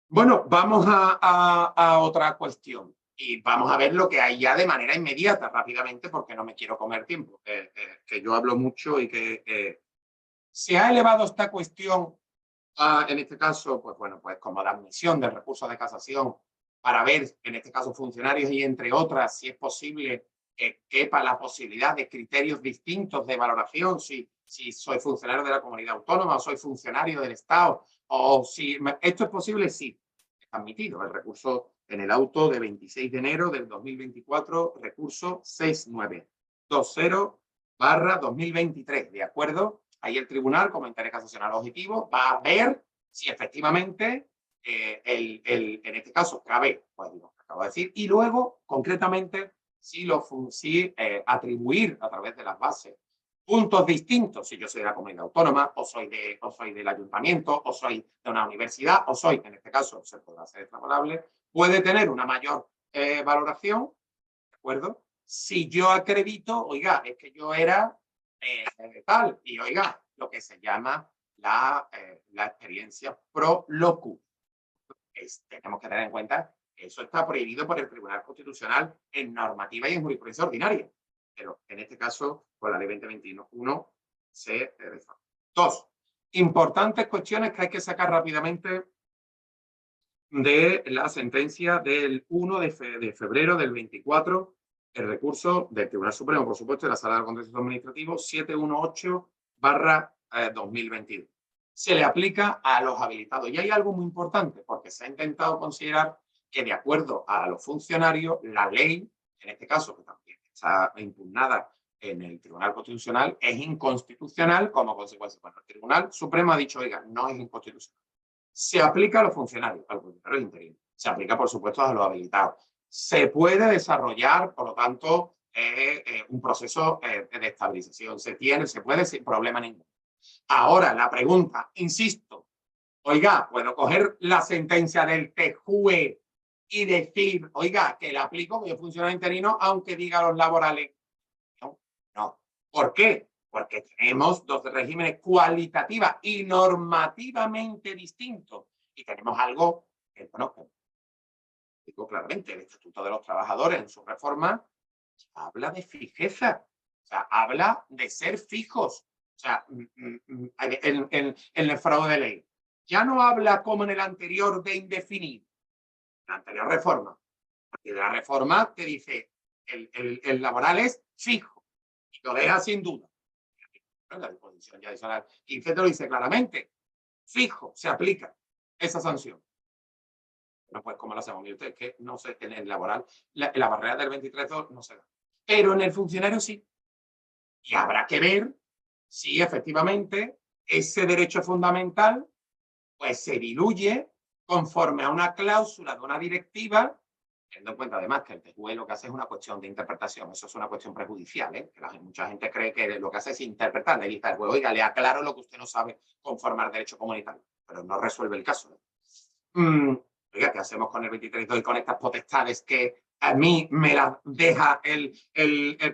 Bueno, vamos a otra cuestión y vamos a ver lo que hay ya de manera inmediata, rápidamente, porque no me quiero comer tiempo, que yo hablo mucho y que se ha elevado esta cuestión, en este caso, pues bueno, pues como la admisión del recurso de casación para ver, en este caso, funcionarios y entre otras, si es posible que quepa la posibilidad de criterios distintos de valoración, si soy funcionario de la comunidad autónoma o soy funcionario del Estado, o si esto es posible, sí, está admitido el recurso en el auto de 26 de enero del 2024, recurso 6920/2023, ¿de acuerdo? Ahí el tribunal, como interés casacional objetivo, va a ver si efectivamente en este caso cabe, pues digo, acabo de decir, y luego concretamente si atribuir a través de las bases puntos distintos, si yo soy de la comunidad autónoma, o soy del ayuntamiento, o soy de una universidad, o soy, en este caso, se podrá ser extrapolable, puede tener una mayor valoración, ¿de acuerdo? Si yo acredito, oiga, es que yo era tal, y oiga, lo que se llama la experiencia pro locu. Tenemos que tener en cuenta que eso está prohibido por el Tribunal Constitucional en normativa y en jurisprudencia ordinaria. Pero en este caso, con la ley 2021 se reforma. Dos, importantes cuestiones que hay que sacar rápidamente de la sentencia del 1 de febrero del 24, el recurso del Tribunal Supremo, por supuesto, de la Sala de Contencioso Administrativo 718/2022. Se le aplica a los habilitados. Y hay algo muy importante, porque se ha intentado considerar que, de acuerdo a los funcionarios, la ley, en este caso, que también está impugnada en el Tribunal Constitucional, es inconstitucional como consecuencia. Bueno, el Tribunal Supremo ha dicho, oiga, no es inconstitucional. Se aplica a los funcionarios, a los funcionarios interinos. Se aplica, por supuesto, a los habilitados. Se puede desarrollar, por lo tanto, un proceso de estabilización. Se puede sin problema ninguno. Ahora, la pregunta, insisto, oiga, ¿puedo coger la sentencia del TJUE y decir, oiga, que la aplico, que yo funcionario interino, aunque diga los laborales? No, no. ¿Por qué? Porque tenemos dos regímenes cualitativa y normativamente distintos. Y tenemos algo que, bueno, digo claramente, el Estatuto de los Trabajadores en su reforma habla de fijeza, o sea, habla de ser fijos. O sea, en el fraude de ley. Ya no habla como en el anterior de indefinido, la anterior reforma. Porque de la reforma te dice, el laboral es fijo y lo deja sin duda. La disposición ya adicional 15 te lo dice claramente, fijo, se aplica esa sanción. No, pues, ¿cómo lo hacemos? Mire usted, que no sé, en el laboral, la barrera del 23.2 no se da. Pero en el funcionario sí. Y habrá que ver si efectivamente ese derecho fundamental pues se diluye conforme a una cláusula de una directiva, teniendo en cuenta además que el TJUE lo que hace es una cuestión de interpretación, eso es una cuestión prejudicial, ¿eh? Que mucha gente cree que lo que hace es interpretar, le dice al juez, oiga, le aclaro lo que usted no sabe conforme al derecho comunitario, pero no resuelve el caso. Oiga, ¿qué hacemos con el 23.2 y con estas potestades que a mí me las deja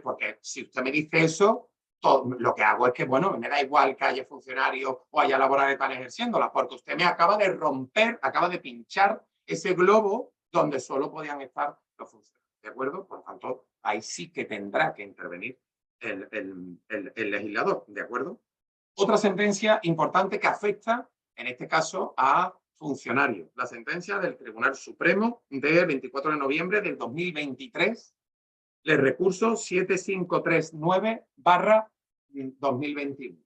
porque si usted me dice eso, todo, lo que hago es que, bueno, me da igual que haya funcionarios o haya laborales que están ejerciéndolas, porque usted me acaba de romper, acaba de pinchar ese globo donde solo podían estar los funcionarios. ¿De acuerdo? Por lo tanto, ahí sí que tendrá que intervenir el legislador. ¿De acuerdo? Otra sentencia importante que afecta, en este caso, a funcionarios. La sentencia del Tribunal Supremo de 24 de noviembre del 2023, el recurso 7539/2021.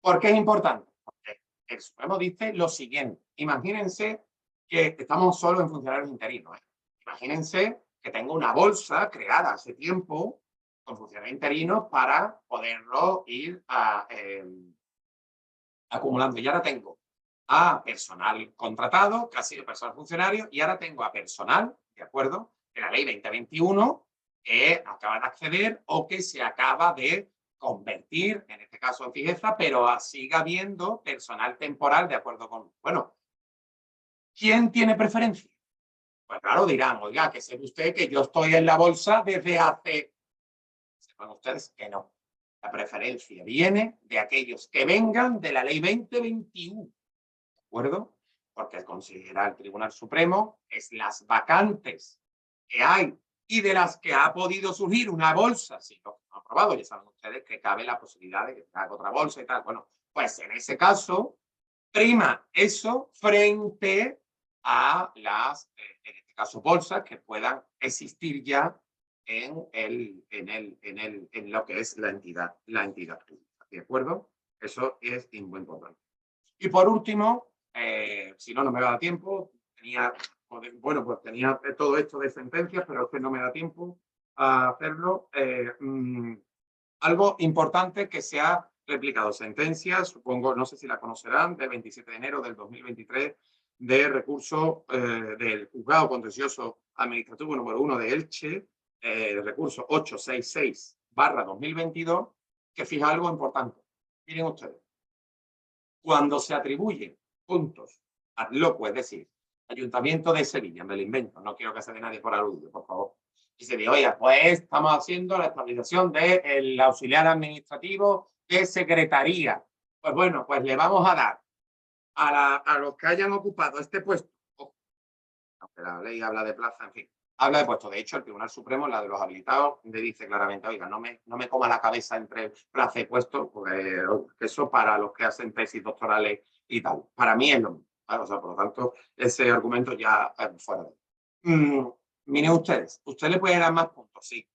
¿Por qué es importante? Porque el Supremo dice lo siguiente. Imagínense que estamos solo en funcionarios interinos. Imagínense que tengo una bolsa creada hace tiempo con funcionarios interinos para poderlo ir acumulando. Y ahora tengo a personal contratado, que ha sido personal funcionario, y ahora tengo a personal, ¿de acuerdo? De la ley 2021, que acaba de acceder o que se acaba de convertir, en este caso en fijeza, pero siga habiendo personal temporal de acuerdo con... Bueno, ¿quién tiene preferencia? Pues claro, dirán, oiga, que sepa usted que yo estoy en la bolsa desde hace... Sepan ustedes que no. La preferencia viene de aquellos que vengan de la ley 2021. ¿De acuerdo? porque considera el Tribunal Supremo es las vacantes que hay y de las que ha podido surgir una bolsa, si no han aprobado, ya saben ustedes que cabe la posibilidad de que haga otra bolsa y tal. Bueno, pues en ese caso, prima eso frente a las, en este caso, bolsas que puedan existir ya en lo que es la entidad pública. ¿De acuerdo? Eso es muy importante. Y por último, si no, no me da tiempo, pues tenía todo esto de sentencias, pero es que no me da tiempo a hacerlo. Algo importante que se ha replicado, sentencias, supongo, no sé si la conocerán, del 27 de enero del 2023, de recurso del Juzgado Contencioso Administrativo número 1 de Elche, recurso 866/2022, que fija algo importante. Miren ustedes, cuando se atribuyen puntos ad loco, es decir, Ayuntamiento de Sevilla, me lo invento, no quiero que se dé nadie por aludido, por favor. Y se dice, oye, pues estamos haciendo la estabilización del auxiliar administrativo de secretaría. Pues bueno, pues le vamos a dar a los que hayan ocupado este puesto, aunque la ley habla de plaza, en fin, habla de puesto. De hecho, el Tribunal Supremo, la de los habilitados, le dice claramente, oiga, no me coma la cabeza entre plaza y puesto, porque eso para los que hacen tesis doctorales y tal. Para mí es lo mismo. ¿Vale? O sea, por lo tanto, ese argumento ya fuera de miren ustedes, ¿usted le puede dar más puntos? Sí.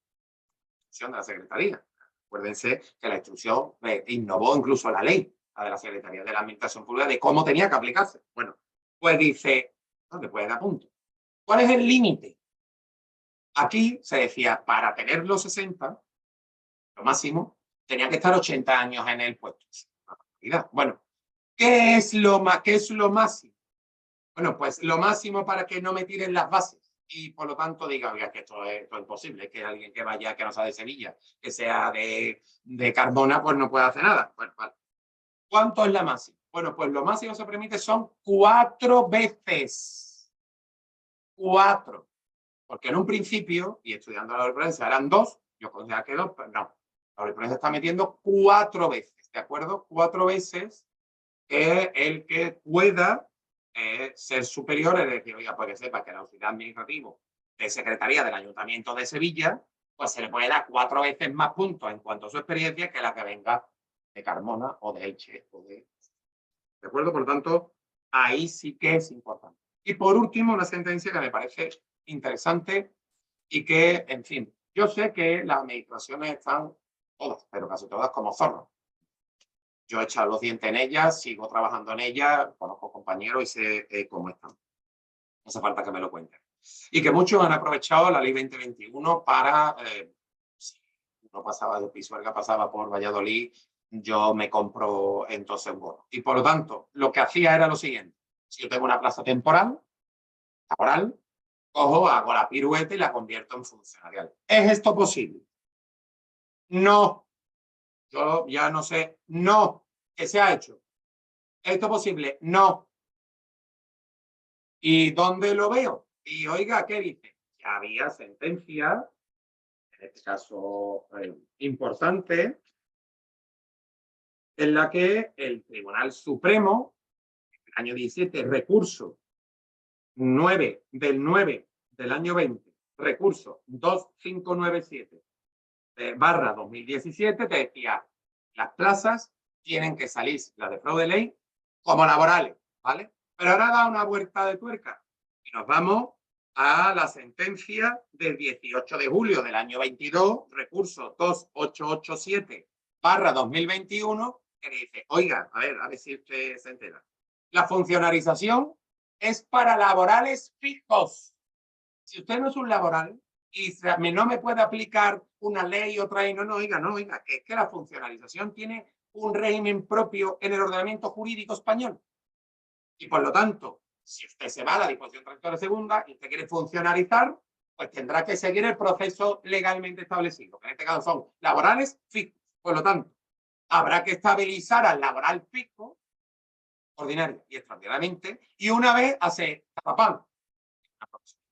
Instrucción de la Secretaría. Acuérdense que la instrucción innovó incluso la ley, la de la Secretaría de la Administración Pública, de cómo tenía que aplicarse. Bueno, pues dice, no le puede dar puntos. ¿Cuál es el límite? Aquí se decía, para tener los 60, lo máximo, tenía que estar 80 años en el puesto. Bueno, ¿qué es lo máximo? Bueno, pues lo máximo para que no me tiren las bases y por lo tanto diga, oiga, que esto es imposible, que alguien que vaya, que no sea de Sevilla, que sea de Cardona, pues no puede hacer nada. Bueno, vale. ¿Cuánto es la máxima? Bueno, pues lo máximo que se permite son 4 veces. 4. Porque en un principio, y estudiando la jurisprudencia eran 2, yo considero que 2, pero no. La jurisprudencia está metiendo 4 veces, ¿de acuerdo? 4 veces el que pueda ser superior, es decir, oiga, pues que sepa que el auxiliar administrativo de Secretaría del Ayuntamiento de Sevilla, pues se le puede dar 4 veces más puntos en cuanto a su experiencia que la que venga de Carmona o de Elche. ¿De acuerdo? Por lo tanto, ahí sí que es importante. Y por último, una sentencia que me parece interesante y que, en fin, yo sé que las administraciones están todas, pero casi todas como zorros. Yo he echado los dientes en ellas, sigo trabajando en ellas, conozco compañeros y sé cómo están. No hace falta que me lo cuenten. Y que muchos han aprovechado la ley 2021 para, si uno pasaba de Pisuerga, pasaba por Valladolid, yo me compro entonces un bono. Y por lo tanto, lo que hacía era lo siguiente. Si yo tengo una plaza temporal, laboral, cojo, hago la pirueta y la convierto en funcionarial. ¿Es esto posible? No. Yo ya no sé. No. ¿Qué se ha hecho? ¿Es esto posible? No. ¿Y dónde lo veo? Y oiga, ¿qué dice? Ya había sentencia, en este caso importante, en la que el Tribunal Supremo, en el año 17, recurso 9 del año 20, recurso 2597 barra 2017, te decía, las plazas tienen que salir, las de fraude de ley, como laborales, ¿vale? Pero ahora da una vuelta de tuerca y nos vamos a la sentencia del 18 de julio del año 22, recurso 2887 barra 2021, que dice, oiga, a ver si usted se entera. La funcionarización es para laborales fijos. Si usted no es un laboral y no me puede aplicar una ley, otra ley, no, oiga, es que la funcionalización tiene un régimen propio en el ordenamiento jurídico español. Y por lo tanto, si usted se va a la disposición transitoria segunda y usted quiere funcionalizar, pues tendrá que seguir el proceso legalmente establecido, que en este caso son laborales fijos. Por lo tanto, habrá que estabilizar al laboral fijo, ordinario y extraordinariamente, y una vez hace tapapán,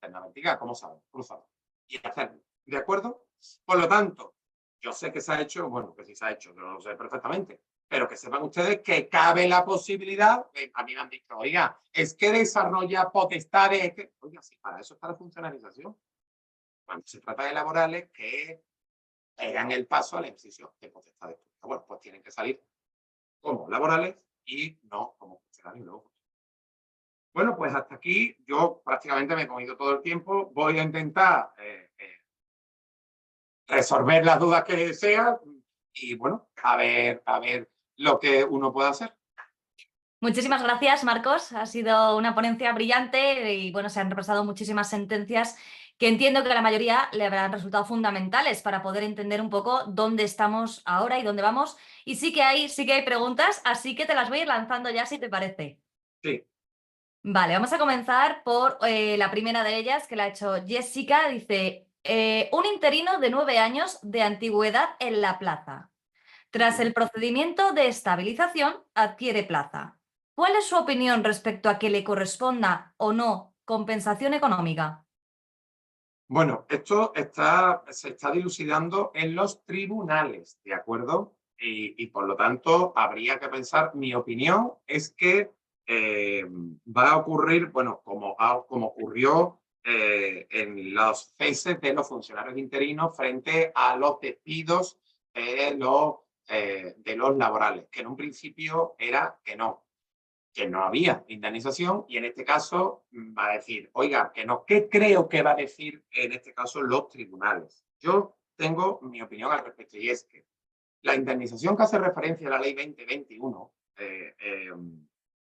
una vertical, como saben, cruzado, y hacerlo. ¿De acuerdo? Por lo tanto, yo sé que se ha hecho, bueno, que sí se ha hecho, yo lo sé perfectamente. pero que sepan ustedes que cabe la posibilidad, a mí me han dicho, oiga, es que desarrolla potestades, es que, oiga, sí, para eso está la funcionalización. Cuando se trata de laborales que pegan el paso a la ejercicio de potestades. Bueno, pues tienen que salir como laborales y no como funcionarios luego. Bueno, pues hasta aquí yo prácticamente me he comido todo el tiempo. Voy a intentar resolver las dudas que sean y bueno, a ver lo que uno puede hacer. Muchísimas gracias, Marcos. Ha sido una ponencia brillante y bueno, se han repasado muchísimas sentencias que entiendo que a la mayoría le habrán resultado fundamentales para poder entender un poco dónde estamos ahora y dónde vamos. Y sí que hay preguntas, así que te las voy a ir lanzando ya si te parece. Sí. Vale, vamos a comenzar por la primera de ellas, que la ha hecho Jessica. Dice, un interino de 9 años de antigüedad en la plaza. Tras el procedimiento de estabilización, adquiere plaza. ¿Cuál es su opinión respecto a que le corresponda o no compensación económica? Bueno, esto se está dilucidando en los tribunales, ¿de acuerdo? Y por lo tanto, habría que pensar, mi opinión es que va a ocurrir, bueno, como ocurrió en los ceses de los funcionarios interinos frente a los despidos de los laborales, que en un principio era que no había indemnización y en este caso va a decir, oiga, que no, ¿qué creo que va a decir en este caso los tribunales? Yo tengo mi opinión al respecto y es que la indemnización que hace referencia a la ley 2021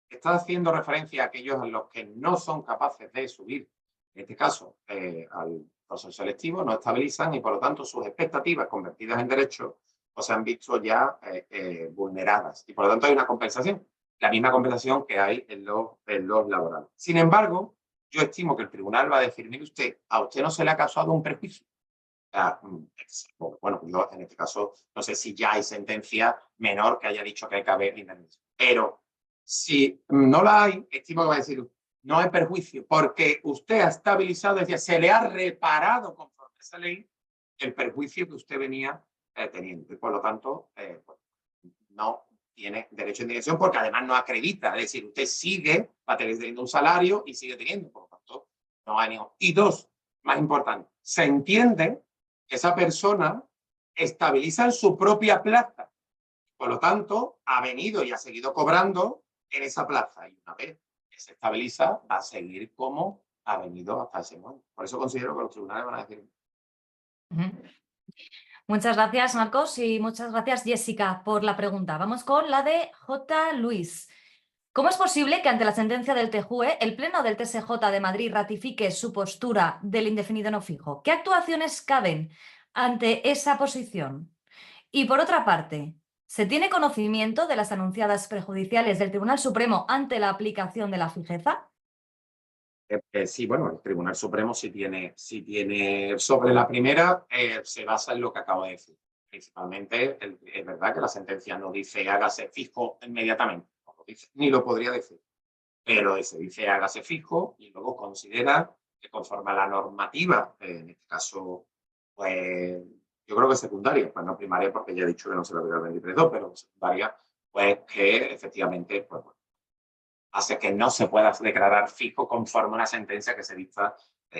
está haciendo referencia a aquellos a los que no son capaces de subir, en este caso al proceso selectivo, no estabilizan y por lo tanto sus expectativas convertidas en derechos pues, se han visto ya vulneradas y por lo tanto hay una compensación, la misma compensación que hay en los laborales. Sin embargo, yo estimo que el tribunal va a decir, mire usted, a usted no se le ha causado un perjuicio. Bueno, yo en este caso no sé si ya hay sentencia menor que haya dicho que hay que haber indemnización. Pero si no la hay, estimo que va a decir, no hay perjuicio, porque usted ha estabilizado, es decir, se le ha reparado conforme a esa ley el perjuicio que usted venía teniendo. Y por lo tanto, pues, no tiene derecho a indemnización porque además no acredita. Es decir, usted va a tener teniendo un salario y sigue teniendo. Por lo tanto, no hay ningún. Y dos, más importante, se entiende que esa persona estabiliza en su propia plaza. Por lo tanto, ha venido y ha seguido cobrando en esa plaza. Y una vez que se estabiliza, va a seguir como ha venido hasta ese momento. Por eso considero que los tribunales van a decir. Ujú. Muchas gracias, Marcos, y muchas gracias, Jessica, por la pregunta. Vamos con la de J. Luis. ¿Cómo es posible que ante la sentencia del TJUE el Pleno del TSJ de Madrid ratifique su postura del indefinido no fijo? ¿Qué actuaciones caben ante esa posición? Y por otra parte, ¿se tiene conocimiento de las anunciadas prejudiciales del Tribunal Supremo ante la aplicación de la fijeza? Sí, bueno, el Tribunal Supremo si tiene sobre la primera, se basa en lo que acabo de decir. Principalmente, es verdad que la sentencia no dice hágase fijo inmediatamente, no lo dice, ni lo podría decir, pero se dice hágase fijo y luego considera que conforme a la normativa, en este caso, pues yo creo que secundaria, pues no primaria porque ya he dicho que no se la voy a 23.2, pero secundaria, pues que efectivamente, pues hace que no se pueda declarar fijo conforme a una sentencia que se dicta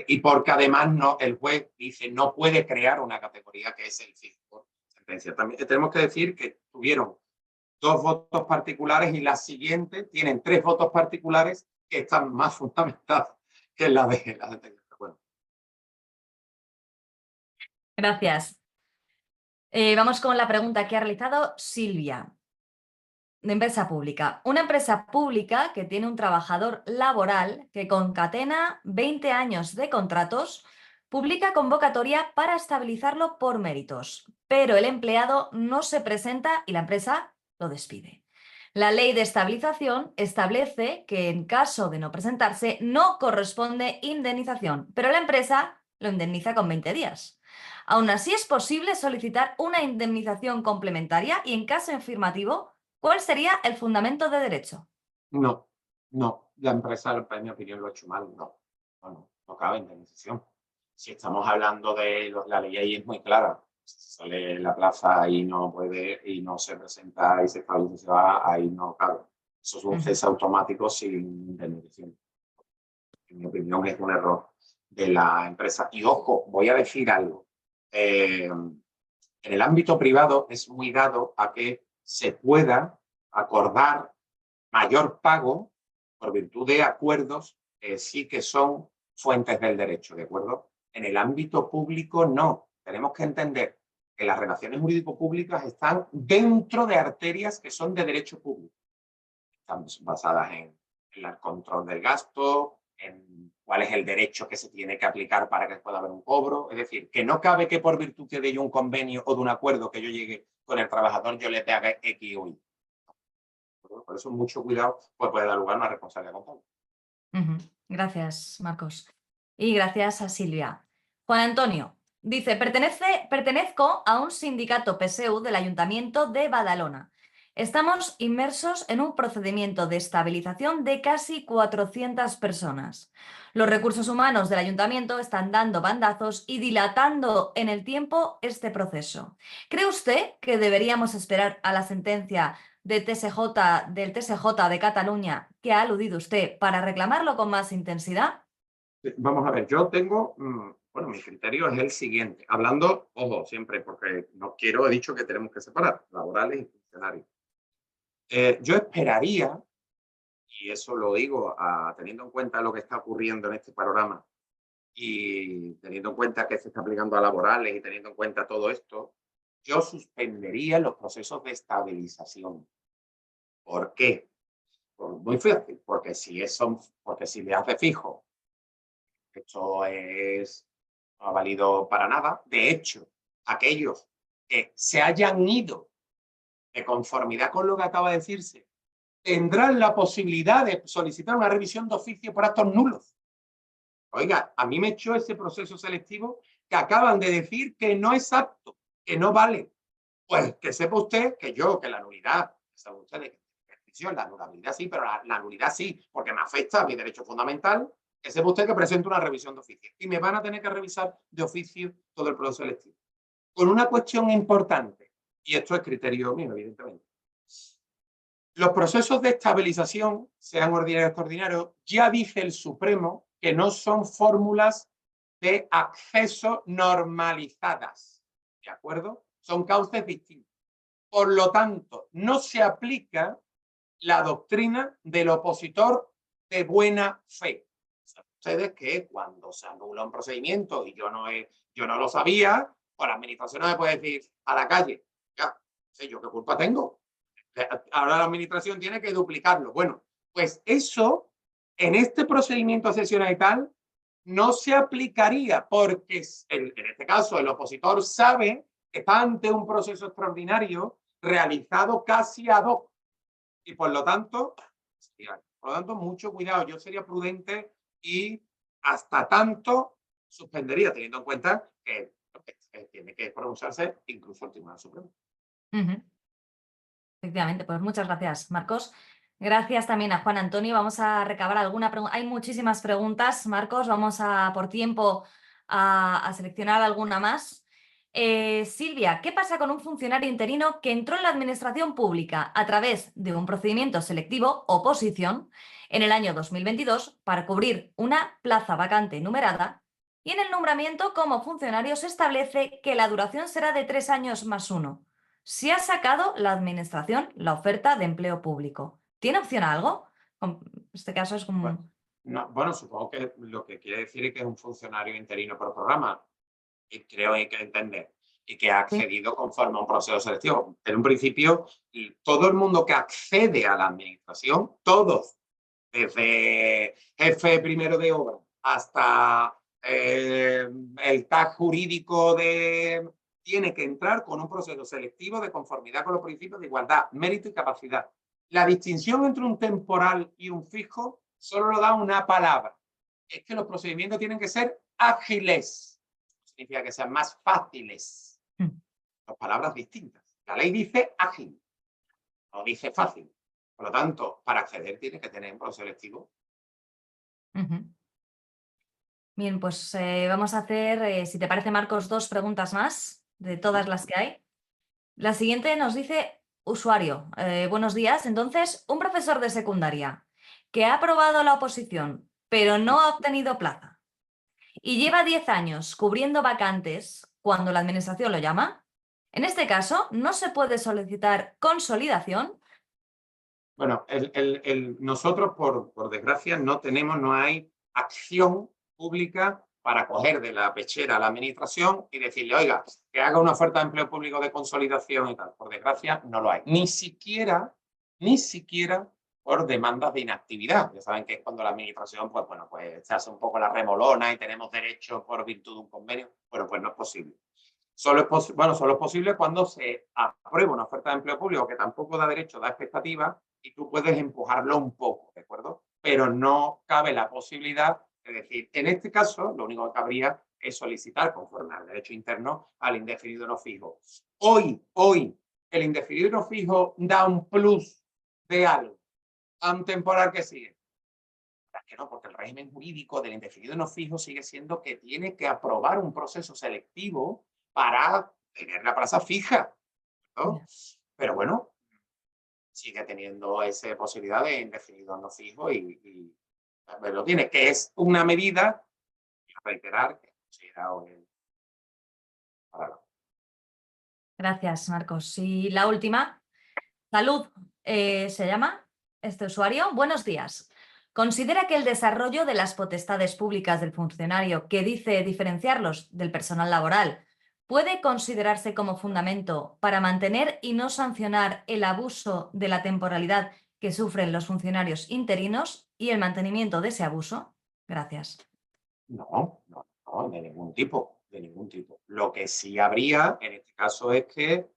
y porque además no, el juez dice no puede crear una categoría que es el fijo por sentencia. También tenemos que decir que tuvieron 2 votos particulares y la siguiente tienen 3 votos particulares que están más fundamentados que la de la sentencia. Bueno. Gracias. Vamos con la pregunta que ha realizado Silvia. De empresa pública. Una empresa pública que tiene un trabajador laboral que concatena 20 años de contratos, publica convocatoria para estabilizarlo por méritos, pero el empleado no se presenta y la empresa lo despide. La ley de estabilización establece que en caso de no presentarse no corresponde indemnización, pero la empresa lo indemniza con 20 días. Aún así es posible solicitar una indemnización complementaria y en caso afirmativo, ¿cuál sería el fundamento de derecho? No, no, la empresa, en mi opinión, lo ha hecho mal, no cabe indemnización. Si estamos hablando de la ley ahí es muy clara, Si sale en la plaza y no puede, y no se presenta y se establece, se va, ahí no cabe. Eso es un cese automático sin indemnización. En mi opinión, es un error de la empresa. Y ojo, voy a decir algo. En el ámbito privado es muy dado a que se pueda acordar mayor pago por virtud de acuerdos que sí que son fuentes del derecho, ¿de acuerdo? En el ámbito público no. Tenemos que entender que las relaciones jurídico-públicas están dentro de arterias que son de derecho público. Están basadas en el control del gasto, en cuál es el derecho que se tiene que aplicar para que pueda haber un cobro. Es decir, que no cabe que por virtud de ello un convenio o de un acuerdo que yo llegue con el trabajador yo le pague X o Y. Por eso mucho cuidado, pues puede dar lugar a una responsabilidad contable. Gracias, Marcos. Y gracias a Silvia. Juan Antonio dice, pertenezco a un sindicato PSU del Ayuntamiento de Badalona. Estamos inmersos en un procedimiento de estabilización de casi 400 personas. Los recursos humanos del ayuntamiento están dando bandazos y dilatando en el tiempo este proceso. ¿Cree usted que deberíamos esperar a la sentencia del TSJ de Cataluña que ha aludido usted para reclamarlo con más intensidad? Vamos a ver, yo tengo, bueno, mi criterio es el siguiente. Hablando, ojo, siempre, porque no quiero, he dicho que tenemos que separar laborales y funcionarios. Yo esperaría, y eso lo digo teniendo en cuenta lo que está ocurriendo en este panorama y teniendo en cuenta que se está aplicando a laborales y teniendo en cuenta todo esto, yo suspendería los procesos de estabilización. ¿Por qué? Pues muy fácil, porque si le hace fijo, esto no ha valido para nada. De hecho, aquellos que se hayan ido de conformidad con lo que acaba de decirse, tendrán la posibilidad de solicitar una revisión de oficio por actos nulos. Oiga, a mí me echó ese proceso selectivo que acaban de decir que no es apto, que no vale. Pues que sepa usted que la nulidad, sabe usted de restricción, la anulabilidad sí, pero la nulidad sí, porque me afecta a mi derecho fundamental, que sepa usted que presento una revisión de oficio. Y me van a tener que revisar de oficio todo el proceso selectivo. Con una cuestión importante, y esto es criterio mío, evidentemente. Los procesos de estabilización, sean ordinarios o extraordinarios, ya dice el Supremo que no son fórmulas de acceso normalizadas. ¿De acuerdo? Son cauces distintos. Por lo tanto, no se aplica la doctrina del opositor de buena fe. ¿Saben ustedes que cuando se anula un procedimiento y yo no lo sabía, pues la administración no me puede decir a la calle, ya, sé yo qué culpa tengo. Ahora la administración tiene que duplicarlo. Bueno, pues eso en este procedimiento excepcional y tal no se aplicaría porque en este caso el opositor sabe que está ante un proceso extraordinario realizado casi ad hoc y por lo tanto, mucho cuidado. Yo sería prudente y hasta tanto suspendería, teniendo en cuenta que tiene que pronunciarse incluso el Tribunal Supremo. Efectivamente, pues muchas gracias, Marcos. Gracias también a Juan Antonio. Vamos a recabar alguna pregunta. Hay muchísimas preguntas, Marcos. Vamos por tiempo a seleccionar alguna más. Silvia, ¿qué pasa con un funcionario interino que entró en la administración pública a través de un procedimiento selectivo, oposición, en el año 2022 para cubrir una plaza vacante numerada y en el nombramiento como funcionario se establece que la duración será de 3 años más 1? Si ha sacado la administración la oferta de empleo público, ¿tiene opción a algo? En este caso es como... Bueno, supongo que lo que quiere decir es que es un funcionario interino por programa, y creo que hay que entender, y que ha accedido conforme a un proceso selectivo. En un principio, todo el mundo que accede a la administración, todos, desde jefe primero de obra hasta el tag jurídico tiene que entrar con un proceso selectivo de conformidad con los principios de igualdad, mérito y capacidad. La distinción entre un temporal y un fijo solo lo da una palabra. Es que los procedimientos tienen que ser ágiles. Significa que sean más fáciles. Son palabras distintas. La ley dice ágil, no dice fácil. Por lo tanto, para acceder tiene que tener un proceso selectivo. Bien, pues vamos a hacer, si te parece, Marcos, 2 preguntas más de todas las que hay. La siguiente nos dice usuario. Buenos días. Entonces, un profesor de secundaria que ha aprobado la oposición, pero no ha obtenido plaza y lleva 10 años cubriendo vacantes cuando la administración lo llama, en este caso no se puede solicitar consolidación. Bueno, nosotros, por desgracia, no hay acción pública para coger de la pechera a la administración y decirle, oiga, que haga una oferta de empleo público de consolidación y tal. Por desgracia, no lo hay. Ni siquiera por demandas de inactividad. Ya saben que es cuando la administración, pues bueno, pues se hace un poco la remolona y tenemos derecho por virtud de un convenio. Bueno, pues no es posible. Solo es posible cuando se aprueba una oferta de empleo público que tampoco da derecho, da expectativa, y tú puedes empujarlo un poco, ¿de acuerdo? Pero no cabe la posibilidad de decir, en este caso, lo único que cabría es solicitar, conforme al derecho interno, al indefinido no fijo. Hoy, el indefinido no fijo da un plus de algo a un temporal que sigue. Que no, porque el régimen jurídico del indefinido no fijo sigue siendo que tiene que aprobar un proceso selectivo para tener la plaza fija, ¿no? Pero bueno, sigue teniendo esa posibilidad de indefinido no fijo y lo tiene, que es una medida, reiterar, que considerado para Gracias, Marcos. Y la última, salud, se llama este usuario. Buenos días. ¿Considera que el desarrollo de las potestades públicas del funcionario que dice diferenciarlos del personal laboral puede considerarse como fundamento para mantener y no sancionar el abuso de la temporalidad que sufren los funcionarios interinos y el mantenimiento de ese abuso? Gracias. No, de ningún tipo, de ningún tipo. Lo que sí habría en este caso es que,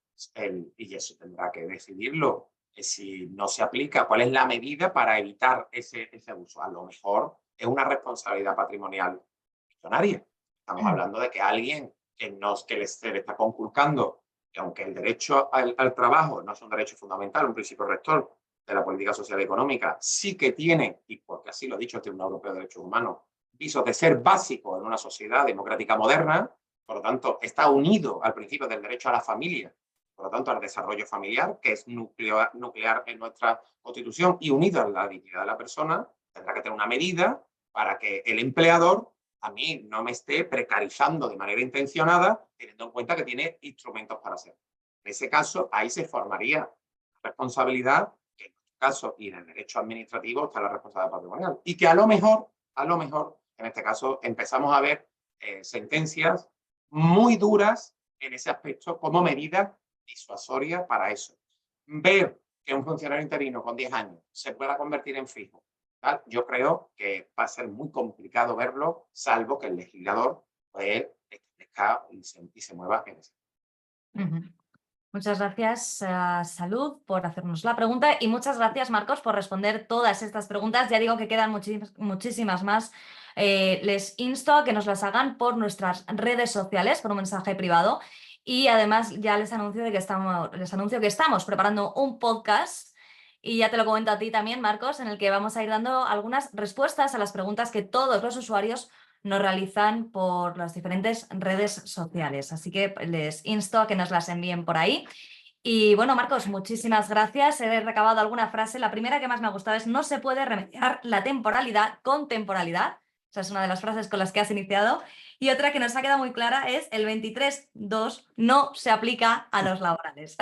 y eso tendrá que decidirlo, si no se aplica, cuál es la medida para evitar ese abuso. A lo mejor es una responsabilidad patrimonial millonaria. Estamos hablando de que alguien se le está conculcando, que aunque el derecho al trabajo no es un derecho fundamental, un principio rector de la política social y económica, sí que tiene, y porque así lo ha dicho el Tribunal Europeo de Derechos Humanos, visos de ser básico en una sociedad democrática moderna, por lo tanto, está unido al principio del derecho a la familia, por lo tanto, al desarrollo familiar, que es nuclear en nuestra Constitución, y unido a la dignidad de la persona, tendrá que tener una medida para que el empleador a mí no me esté precarizando de manera intencionada, teniendo en cuenta que tiene instrumentos para hacerlo. En ese caso, ahí se formaría responsabilidad, que en este caso y en el derecho administrativo está la responsabilidad patrimonial, y que a lo mejor, en este caso, empezamos a ver sentencias muy duras en ese aspecto como medida disuasoria para eso. Ver que un funcionario interino con 10 años se pueda convertir en fijo, ¿tal? Yo creo que va a ser muy complicado verlo, salvo que el legislador pues, establezca y se mueva en ese. Muchas gracias, Salud, por hacernos la pregunta y muchas gracias, Marcos, por responder todas estas preguntas. Ya digo que quedan muchísimas más. Les insto a que nos las hagan por nuestras redes sociales, por un mensaje privado. Y además ya les anuncio que estamos preparando un podcast y ya te lo comento a ti también, Marcos, en el que vamos a ir dando algunas respuestas a las preguntas que todos los usuarios nos realizan por las diferentes redes sociales. Así que les insto a que nos las envíen por ahí. Y bueno, Marcos, muchísimas gracias. He recabado alguna frase. La primera que más me ha gustado es: no se puede remediar la temporalidad con temporalidad. Esa es una de las frases con las que has iniciado. Y otra que nos ha quedado muy clara es: el 23.2 no se aplica a los laborales.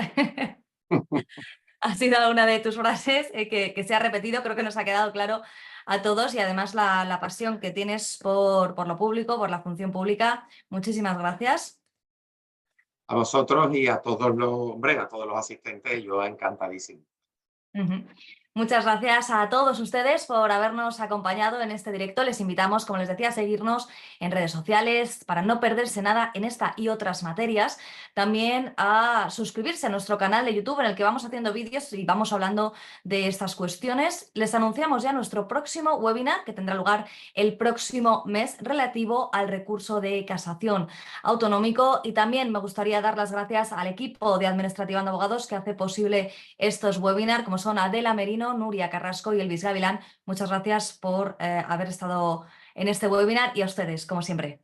Ha sido una de tus frases que se ha repetido, creo que nos ha quedado claro a todos y además la pasión que tienes por lo público, por la función pública. Muchísimas gracias. A vosotros y a todos los asistentes, yo encantadísimo. Muchas gracias a todos ustedes por habernos acompañado en este directo. Les invitamos, como les decía, a seguirnos en redes sociales para no perderse nada en esta y otras materias. También a suscribirse a nuestro canal de YouTube en el que vamos haciendo vídeos y vamos hablando de estas cuestiones. Les anunciamos ya nuestro próximo webinar que tendrá lugar el próximo mes relativo al recurso de casación autonómico. Y también me gustaría dar las gracias al equipo de Administrativando Abogados que hace posible estos webinars, como son Adela Merino, Nuria Carrasco y Elvis Gavilán. Muchas gracias por haber estado en este webinar y a ustedes, como siempre.